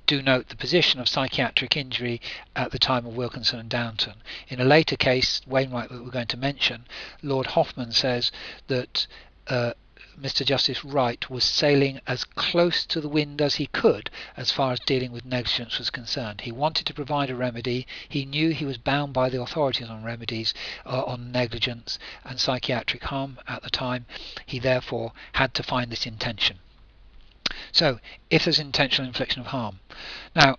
do note the position of psychiatric injury at the time of Wilkinson and Downton. In a later case, Wainwright, that we're going to mention, Lord Hoffman says that Mr. Justice Wright was sailing as close to the wind as he could as far as dealing with negligence was concerned. He wanted to provide a remedy. He knew he was bound by the authorities on remedies on negligence and psychiatric harm at the time. He therefore had to find this intention. So if there's intentional infliction of harm. Now,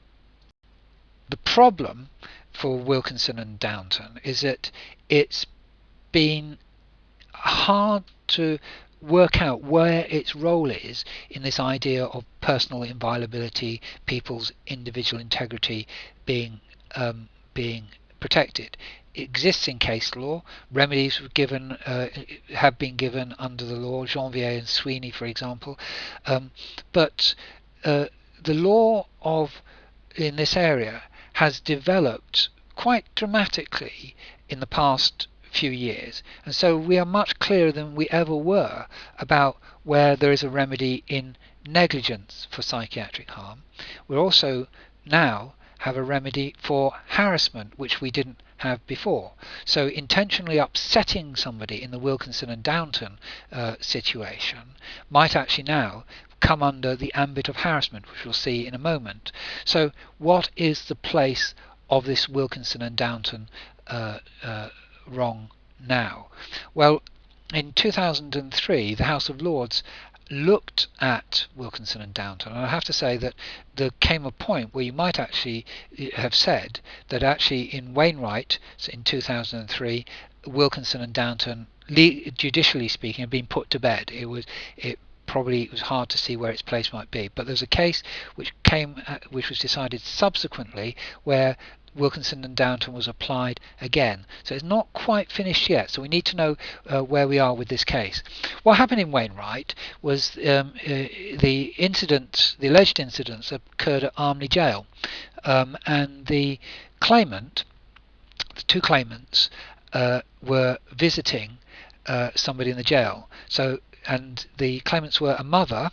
The problem for Wilkinson and Downton is that it's been hard to work out where its role is in this idea of personal inviolability, people's individual integrity being protected. It exists in case law. Remedies were given, have been given under the law, Janvier and Sweeney, for example. But the law in this area has developed quite dramatically in the past few years, and so we are much clearer than we ever were about where there is a remedy in negligence for psychiatric harm. We also now have a remedy for harassment, which we didn't have before. So intentionally upsetting somebody in the Wilkinson and Downton situation might actually now come under the ambit of harassment, which we'll see in a moment. So what is the place of this Wilkinson and Downton wrong now? Well, in 2003 the House of Lords looked at Wilkinson and Downton, and I have to say that there came a point where you might actually have said that actually in Wainwright in 2003 Wilkinson and Downton, judicially speaking, had been put to bed. It was hard to see where its place might be, but there's a case which was decided subsequently where Wilkinson and Downton was applied again. So it's not quite finished yet, so we need to know where we are with this case. What happened in Wainwright was the alleged incidents occurred at Armley Jail, and the two claimants were visiting somebody in the jail. And the claimants were a mother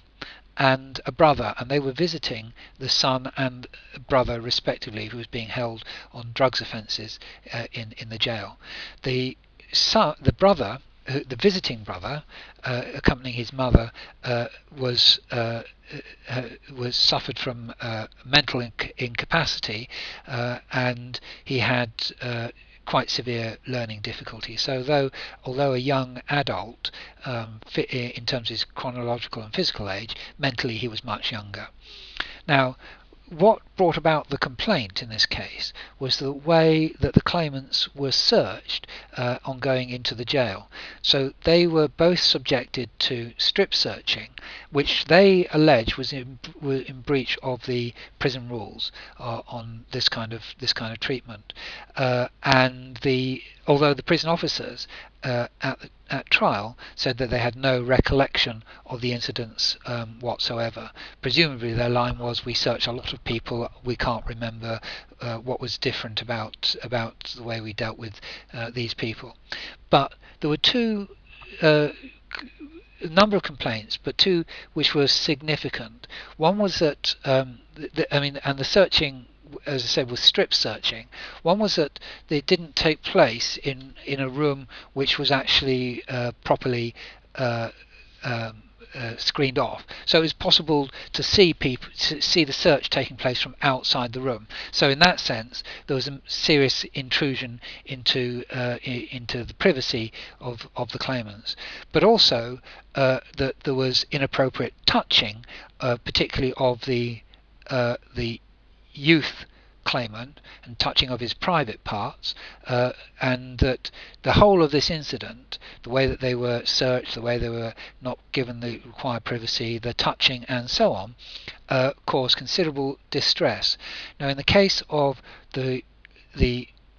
and a brother, and they were visiting the son and brother respectively, who was being held on drugs offences in the jail. The brother, the visiting brother, accompanying his mother, suffered from mental incapacity, and he had quite severe learning difficulties. So although a young adult in terms of his chronological and physical age, mentally he was much younger. Now, what brought about the complaint in this case was the way that the claimants were searched on going into the jail. So they were both subjected to strip searching, which they allege was in breach of the prison rules on this kind of treatment. Although the prison officers at trial said that they had no recollection of the incidents whatsoever. Presumably their line was, we searched a lot of people, we can't remember what was different about the way we dealt with these people. But there were a number of complaints, but two which were significant. One was that and the searching, as I said, was strip searching. One was that it didn't take place in a room which was actually properly screened off. So it was possible to see the search taking place from outside the room. So in that sense, there was a serious intrusion into the privacy of the claimants. But also that there was inappropriate touching, particularly of the youth claimant, and touching of his private parts, and that the whole of this incident, the way that they were searched, the way they were not given the required privacy, the touching and so on, caused considerable distress. Now in the case of the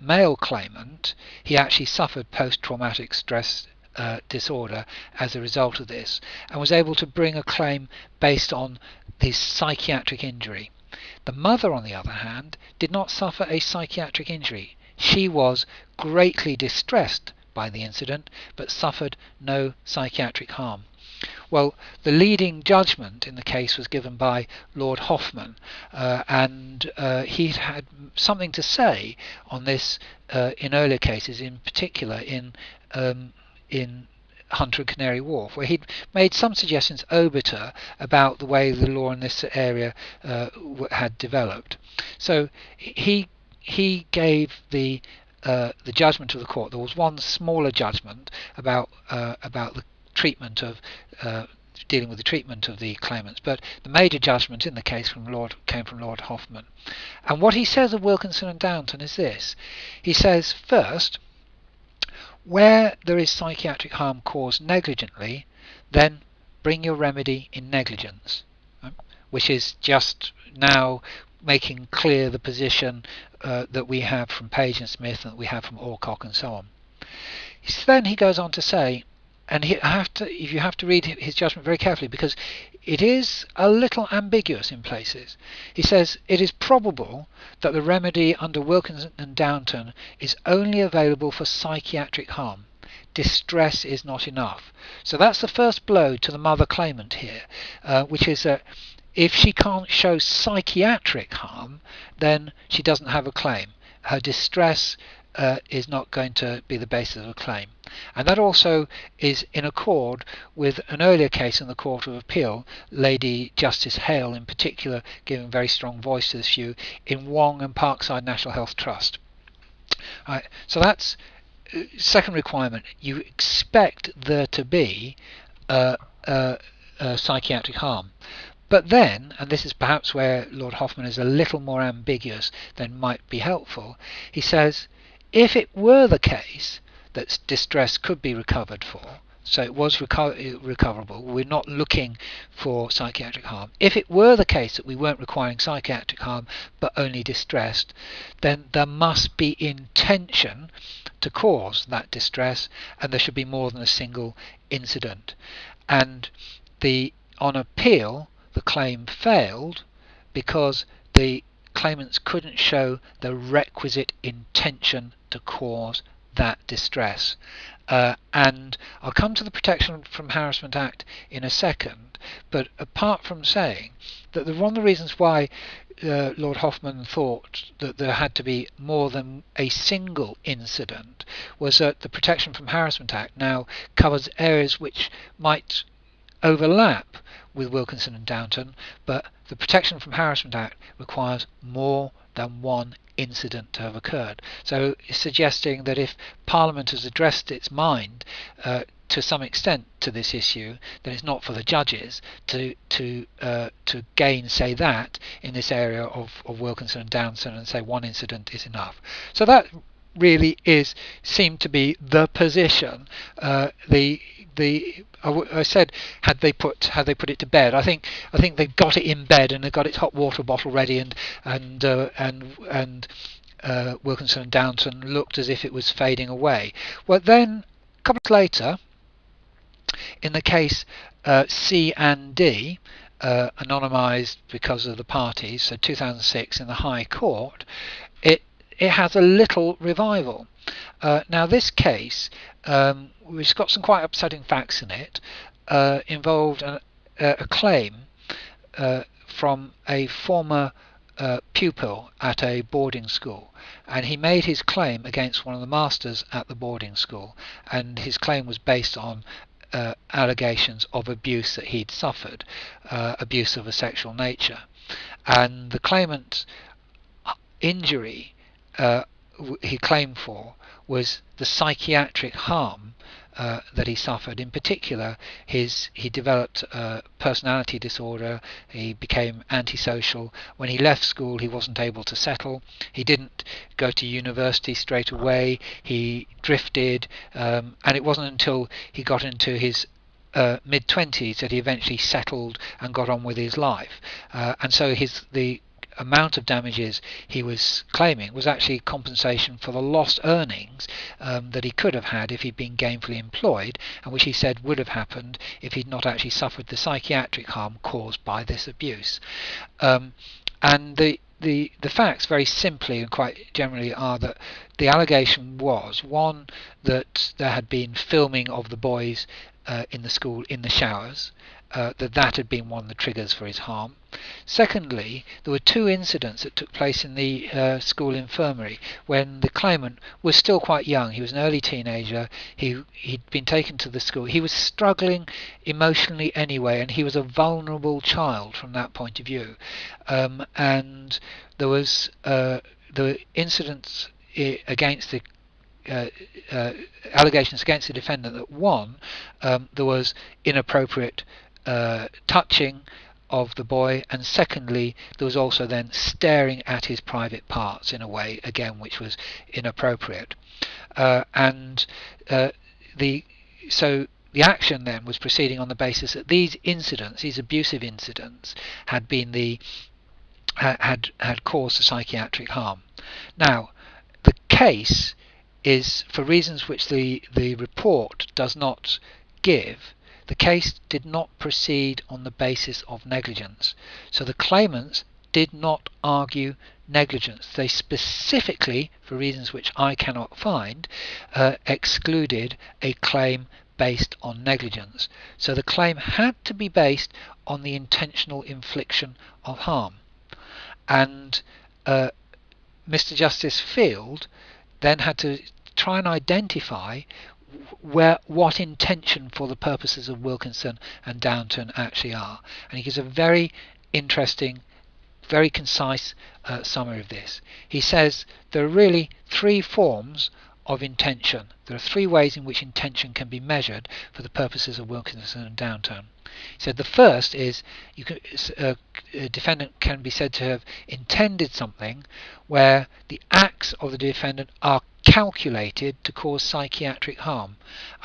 male claimant, he actually suffered post-traumatic stress disorder as a result of this, and was able to bring a claim based on his psychiatric injury. The mother, on the other hand, did not suffer a psychiatric injury. She was greatly distressed by the incident, but suffered no psychiatric harm. Well, the leading judgment in the case was given by Lord Hoffman, and he had something to say on this in earlier cases, in particular in Hunter and Canary Wharf, where he'd made some suggestions obiter about the way the law in this area had developed. So he gave the judgment of the court. There was one smaller judgment about the treatment of dealing with the treatment of the claimants, but the major judgment in the case came from Lord Hoffman. And what he says of Wilkinson and Downton is this. He says, first, where there is psychiatric harm caused negligently, then bring your remedy in negligence, which is just now making clear the position that we have from Page and Smith and that we have from Alcock and so on. Then he goes on to say, and you have to read his judgment very carefully because it is a little ambiguous in places. He says, it is probable that the remedy under Wilkinson and Downton is only available for psychiatric harm. Distress is not enough. So that's the first blow to the mother claimant here, which is that if she can't show psychiatric harm, then she doesn't have a claim. Her distress is not going to be the basis of a claim. And that also is in accord with an earlier case in the Court of Appeal, Lady Justice Hale in particular giving very strong voice to this view in Wong and Parkside National Health Trust. Right, so that's second requirement. You expect there to be psychiatric harm. But then, and this is perhaps where Lord Hoffman is a little more ambiguous than might be helpful, he says, if it were the case that distress could be recovered for, so it was recoverable, we're not looking for psychiatric harm. If it were the case that we weren't requiring psychiatric harm but only distressed, then there must be intention to cause that distress, and there should be more than a single incident. And on appeal, the claim failed because the claimants couldn't show the requisite intention to cause that distress. And I'll come to the Protection from Harassment Act in a second, but apart from saying that one of the reasons why Lord Hoffman thought that there had to be more than a single incident was that the Protection from Harassment Act now covers areas which might overlap with Wilkinson and Downton, but the Protection from Harassment Act requires more than one incident to have occurred. So it's suggesting that if Parliament has addressed its mind to some extent to this issue, then it's not for the judges to gainsay that in this area of Wilkinson and Downton and say one incident is enough. So that really seemed to be the position. I said had they put it to bed. I think they got it in bed and they got its hot water bottle ready, and Wilkinson and Downton looked as if it was fading away. Well, then a couple of later, in the case C and D, anonymised because of the parties, so 2006 in the High Court, it has a little revival. Now this case, which has got some quite upsetting facts in it, involved a claim from a former pupil at a boarding school, and he made his claim against one of the masters at the boarding school, and his claim was based on allegations of abuse that he'd suffered, abuse of a sexual nature, and the claimant's injury he claimed for was the psychiatric harm that he suffered. In particular, he developed a personality disorder, he became antisocial. When he left school, he wasn't able to settle, he didn't go to university straight away, he drifted, and it wasn't until he got into his mid-20s that he eventually settled and got on with his life. And so the amount of damages he was claiming was actually compensation for the lost earnings that he could have had if he'd been gainfully employed, and which he said would have happened if he'd not actually suffered the psychiatric harm caused by this abuse. And the facts very simply and quite generally are that the allegation was, one, that there had been filming of the boys in the school in the showers, that had been one of the triggers for his harm. Secondly, there were two incidents that took place in the school infirmary when the claimant was still quite young. He was an early teenager. He'd been taken to the school. He was struggling emotionally anyway, and he was a vulnerable child from that point of view. And there were incidents against the allegations against the defendant that, one, there was inappropriate touching of the boy, and secondly there was also then staring at his private parts in a way again which was inappropriate, and the so the action then was proceeding on the basis that these incidents, these abusive incidents, had been had caused the psychiatric harm. Now, the case is, for reasons which the report does not give, the case did not proceed on the basis of negligence. So the claimants did not argue negligence. They specifically, for reasons which I cannot find, excluded a claim based on negligence. So the claim had to be based on the intentional infliction of harm. And Mr. Justice Field then had to try and identify what intention for the purposes of Wilkinson and Downton actually are. And he gives a very interesting, very concise summary of this. He says there are really three forms of intention. There are three ways in which intention can be measured for the purposes of Wilkinson and Downton. He said the first is a defendant can be said to have intended something where the acts of the defendant are calculated to cause psychiatric harm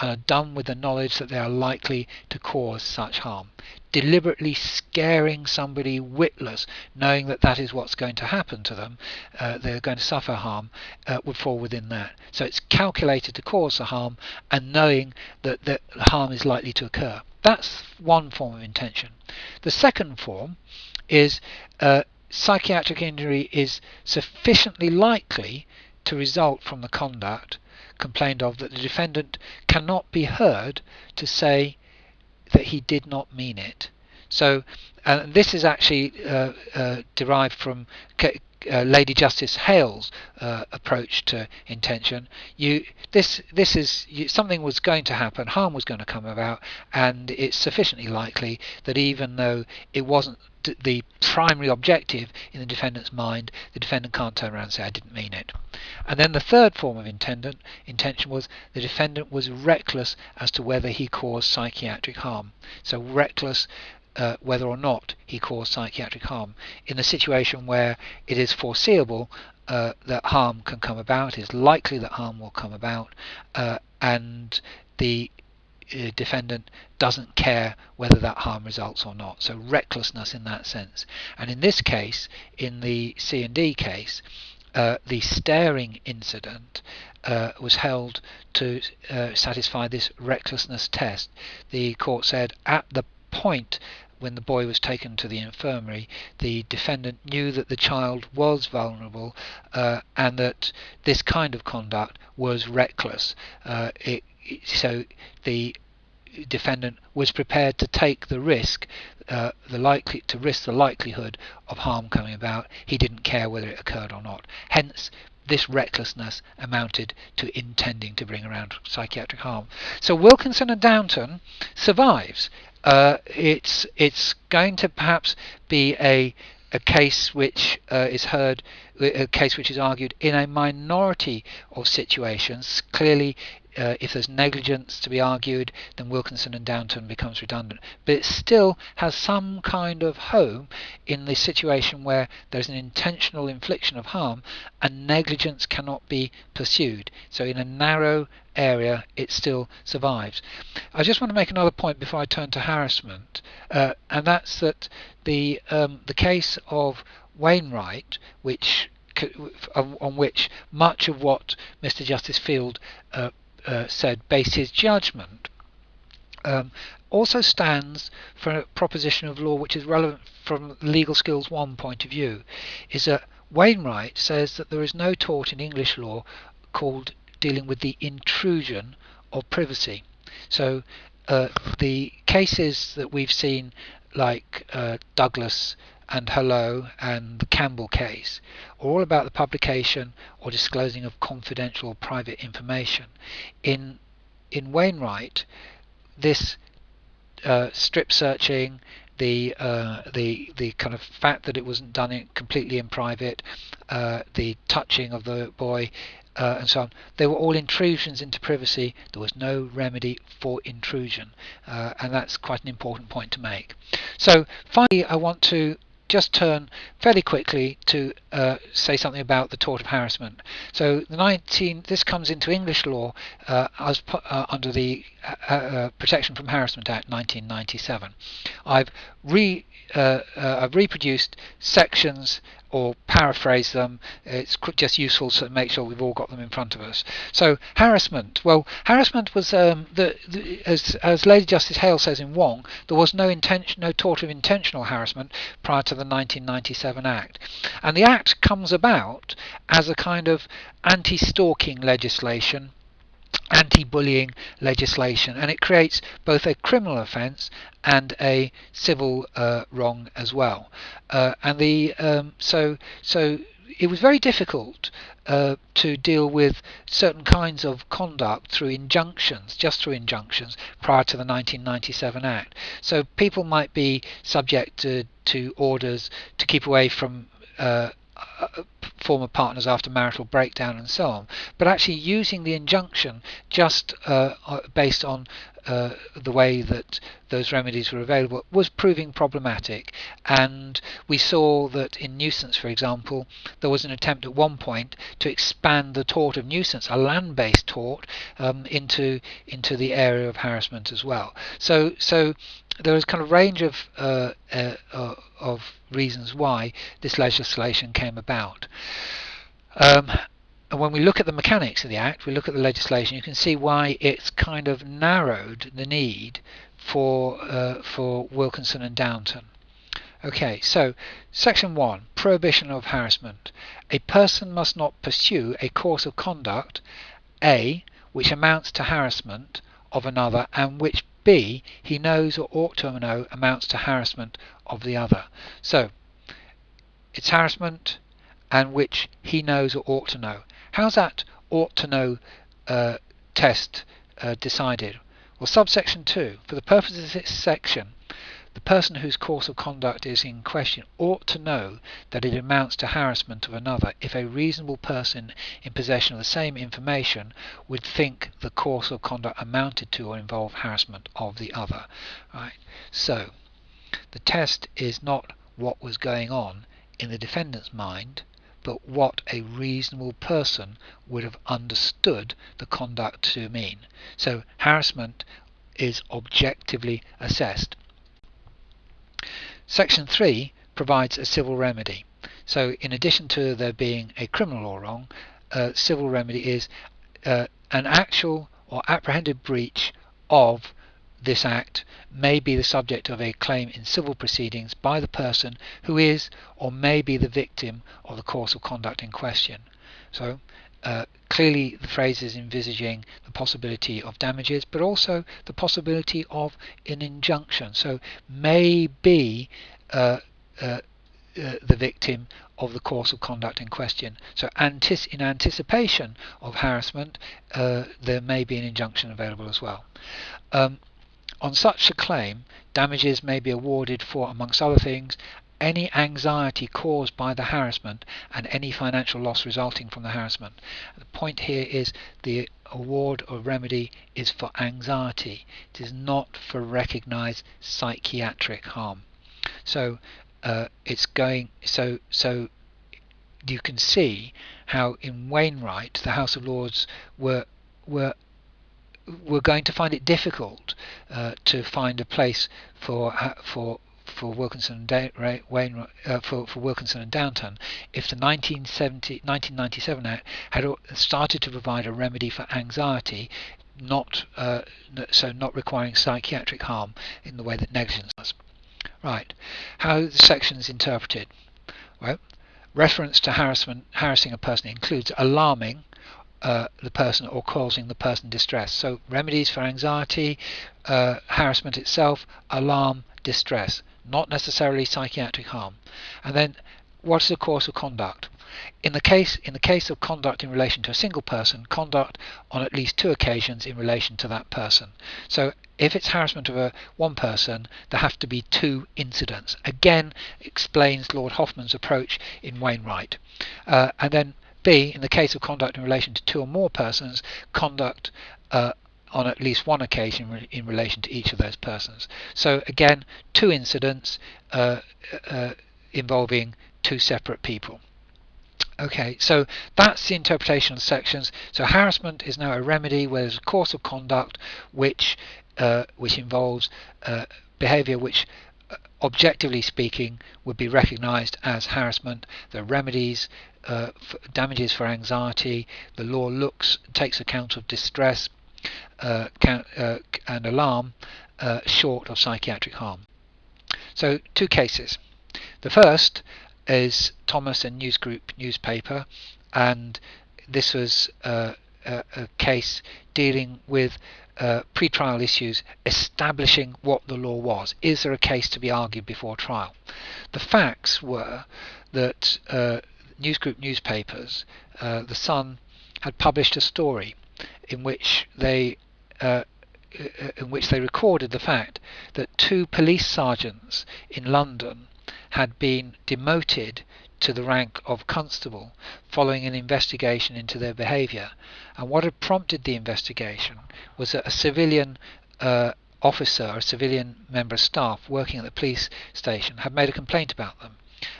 and are done with the knowledge that they are likely to cause such harm. Deliberately scaring somebody witless, knowing that that is what's going to happen to them, they're going to suffer harm, would fall within that. So it's calculated to cause the harm and knowing that the harm is likely to occur. That's one form of intention. The second form is psychiatric injury is sufficiently likely to result from the conduct complained of that the defendant cannot be heard to say that he did not mean it. So this is actually derived from Lady Justice Hale's approach to intention. Something was going to happen, harm was going to come about, and it's sufficiently likely that even though it wasn't the primary objective in the defendant's mind, the defendant can't turn around and say I didn't mean it. And then the third form of intention was the defendant was reckless as to whether he caused psychiatric harm. So reckless whether or not he caused psychiatric harm in a situation where it is foreseeable that harm can come about, it is likely that harm will come about, and the defendant doesn't care whether that harm results or not. So recklessness in that sense. And in this case, in the C&D case, the staring incident was held to satisfy this recklessness test. The court said at the point when the boy was taken to the infirmary, the defendant knew that the child was vulnerable and that this kind of conduct was reckless. So the defendant was prepared to take the risk, to risk the likelihood of harm coming about. He didn't care whether it occurred or not. Hence, this recklessness amounted to intending to bring around psychiatric harm. So Wilkinson and Downton survives. It's going to perhaps be a case which is heard, a case which is argued in a minority of situations. Clearly, if there's negligence to be argued, then Wilkinson and Downton becomes redundant. But it still has some kind of home in the situation where there's an intentional infliction of harm and negligence cannot be pursued. So in a narrow area, it still survives. I just want to make another point before I turn to harassment, and that's that the case of Wainwright, on which much of what Mr. Justice Field said based his judgment, also stands for a proposition of law which is relevant from legal skills 1 point of view, is that Wainwright says that there is no tort in English law called dealing with the intrusion of privacy. So the cases that we've seen, like Douglas and Hello and the Campbell case, are all about the publication or disclosing of confidential or private information. In Wainwright, this strip searching, the kind of fact that it wasn't done completely in private, the touching of the boy, and so on. They were all intrusions into privacy. There was no remedy for intrusion, and that's quite an important point to make. So finally, I want to just turn fairly quickly to say something about the tort of harassment. So this comes into English law under the Protection from Harassment Act 1997. I've reproduced sections or paraphrase them. It's just useful to make sure we've all got them in front of us. So harassment. Well, harassment was as Lady Justice Hale says in Wong, there was no tort of intentional harassment prior to the 1997 Act, and the Act comes about as a kind of anti-stalking legislation, anti-bullying legislation, and it creates both a criminal offence and a civil wrong as well. So it was very difficult to deal with certain kinds of conduct through injunctions, prior to the 1997 Act. So people might be subjected to orders to keep away from former partners after marital breakdown and so on, but actually using the injunction just based on the way that those remedies were available was proving problematic. And we saw that in nuisance, for example, there was an attempt at one point to expand the tort of nuisance, a land-based tort, into the area of harassment as well. So there is kind of range of reasons why this legislation came about. And when we look at the mechanics of the Act, we look at the legislation, you can see why it's kind of narrowed the need for Wilkinson and Downton. Okay, so Section 1, Prohibition of Harassment. A person must not pursue a course of conduct, A, which amounts to harassment of another, and which B, he knows or ought to know amounts to harassment of the other. So, it's harassment and which he knows or ought to know. How's that ought to know test decided? Well, subsection 2, for the purposes of this section, the person whose course of conduct is in question ought to know that it amounts to harassment of another if a reasonable person in possession of the same information would think the course of conduct amounted to or involved harassment of the other. Right. So the test is not what was going on in the defendant's mind, but what a reasonable person would have understood the conduct to mean. So harassment is objectively assessed. Section 3 provides a civil remedy. So in addition to there being a criminal law wrong, civil remedy is an actual or apprehended breach of this Act may be the subject of a claim in civil proceedings by the person who is or may be the victim of the course of conduct in question. So clearly the phrase is envisaging the possibility of damages, but also the possibility of an injunction. So may be the victim of the course of conduct in question. So in anticipation of harassment, there may be an injunction available as well. On such a claim, damages may be awarded for, amongst other things, any anxiety caused by the harassment and any financial loss resulting from the harassment. The point here is the award or remedy is for anxiety. It is not for recognised psychiatric harm. So so you can see how in Wainwright the House of Lords were going to find it difficult to find a place for Wilkinson and for Wilkinson and Downton if the 1997 Act had started to provide a remedy for anxiety, not requiring psychiatric harm in the way that negligence does. Right, how the section is interpreted. Well, reference to harassing a person includes alarming the person or causing the person distress. So remedies for anxiety, harassment itself, alarm, distress, not necessarily psychiatric harm. And then what is the course of conduct? In the case of conduct in relation to a single person, conduct on at least 2 occasions in relation to that person. So if it's harassment of one person, there have to be 2 incidents. Again, explains Lord Hoffman's approach in Wainwright. And then B, in the case of conduct in relation to two or more persons, conduct on at least one occasion in relation to each of those persons. So again, two incidents involving two separate people. Okay, so that's the interpretation of the sections. So harassment is now a remedy where there's a course of conduct which involves behaviour which, objectively speaking, would be recognised as harassment. The remedies, damages for anxiety. The law takes account of distress and alarm, short of psychiatric harm. So two cases. The first is Thomas and News Group newspaper, and this was a case dealing with pre-trial issues, establishing what the law was. Is there a case to be argued before trial? The facts were that News Group newspapers, the Sun, had published a story in which they recorded the fact that two police sergeants in London had been demoted to the rank of constable following an investigation into their behaviour. And what had prompted the investigation was that a civilian officer, a civilian member of staff working at the police station, had made a complaint about them.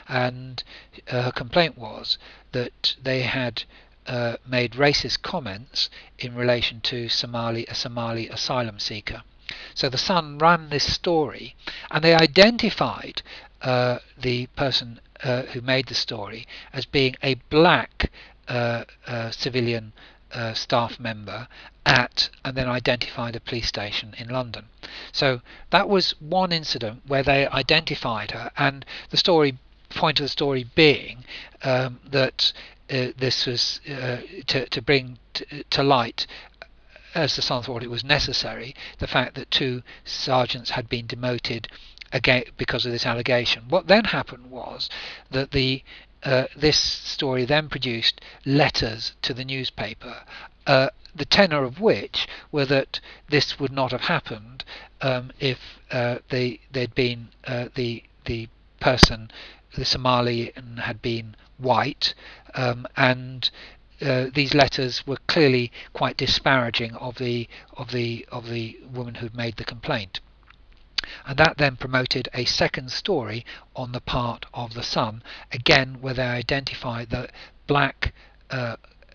And her complaint was that they had made racist comments in relation to a Somali asylum seeker. So the Sun ran this story, and they identified the person who made the story as being a black civilian staff member and then identified a police station in London. So that was one incident where they identified her, and the point of the story being that this was to bring to light, as the Sun thought it was necessary, the fact that two sergeants had been demoted again because of this allegation. What then happened was that this story then produced letters to the newspaper, the tenor of which were that this would not have happened if they'd been the person, the Somalian, had been white, and these letters were clearly quite disparaging of the woman who'd made the complaint. And that then promoted a second story on the part of the Sun, again where they identified the black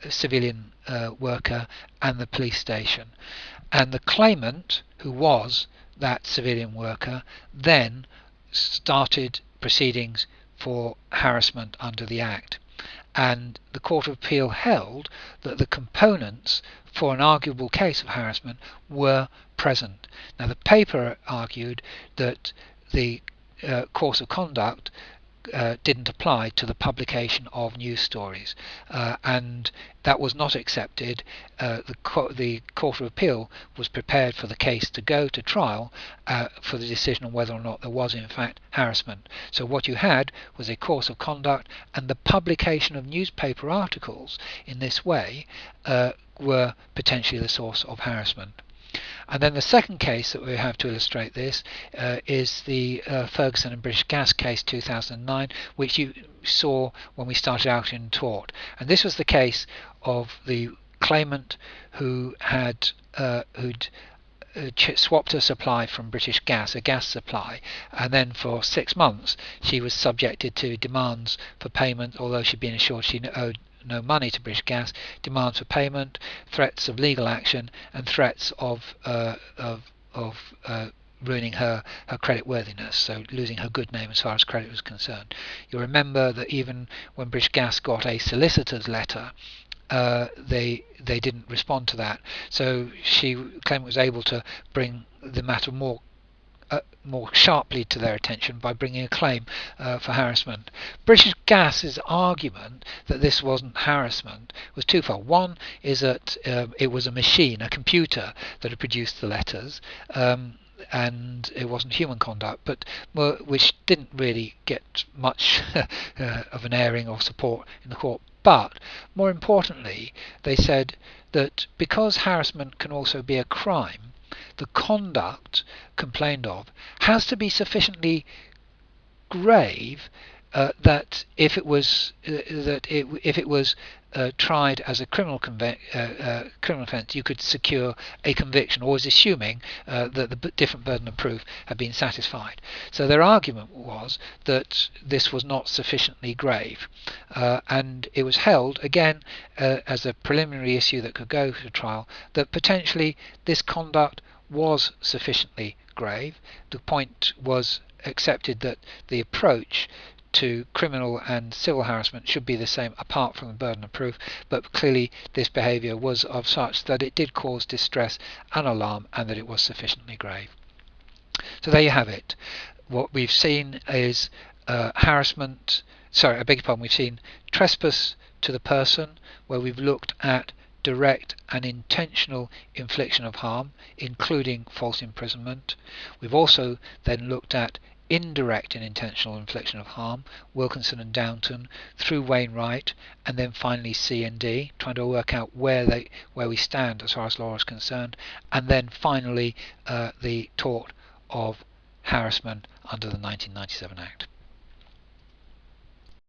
civilian worker and the police station. And the claimant, who was that civilian worker, then started proceedings for harassment under the Act. And the Court of Appeal held that the components for an arguable case of harassment were present. Now, the paper argued that the course of conduct didn't apply to the publication of news stories, and that was not accepted. The Court of Appeal was prepared for the case to go to trial for the decision on whether or not there was in fact harassment. So what you had was a course of conduct, and the publication of newspaper articles in this way were potentially the source of harassment. And then the second case that we have to illustrate this is the Ferguson and British Gas case 2009, which you saw when we started out in Tort. And this was the case of the claimant who had swapped a supply from British Gas, a gas supply, and then for 6 months she was subjected to demands for payment, although she'd been assured she owed no money to British Gas, demands for payment, threats of legal action, and threats of ruining her creditworthiness, so losing her good name as far as credit was concerned. You'll remember that even when British Gas got a solicitor's letter, they didn't respond to that, so she claimed was able to bring the matter more sharply to their attention by bringing a claim for harassment. British Gas's argument that this wasn't harassment was twofold. One is that it was a machine, a computer, that had produced the letters, and it wasn't human conduct, but which didn't really get much of an airing or support in the court. But more importantly, they said that because harassment can also be a crime, the conduct complained of has to be sufficiently grave that if it was tried as a criminal offence, you could secure a conviction, always assuming that the different burden of proof had been satisfied. So their argument was that this was not sufficiently grave, and it was held again as a preliminary issue that could go to trial that potentially this conduct was sufficiently grave. The point was accepted that the approach to criminal and civil harassment should be the same apart from the burden of proof, but clearly this behaviour was of such that it did cause distress and alarm and that it was sufficiently grave. So there you have it. What we've seen is we've seen trespass to the person, where we've looked at direct and intentional infliction of harm, including false imprisonment. We've also then looked at indirect and intentional infliction of harm, Wilkinson and Downton, through Wainwright, and then finally C and D, trying to work out where we stand as far as law is concerned, and then finally the tort of harassment under the 1997 Act.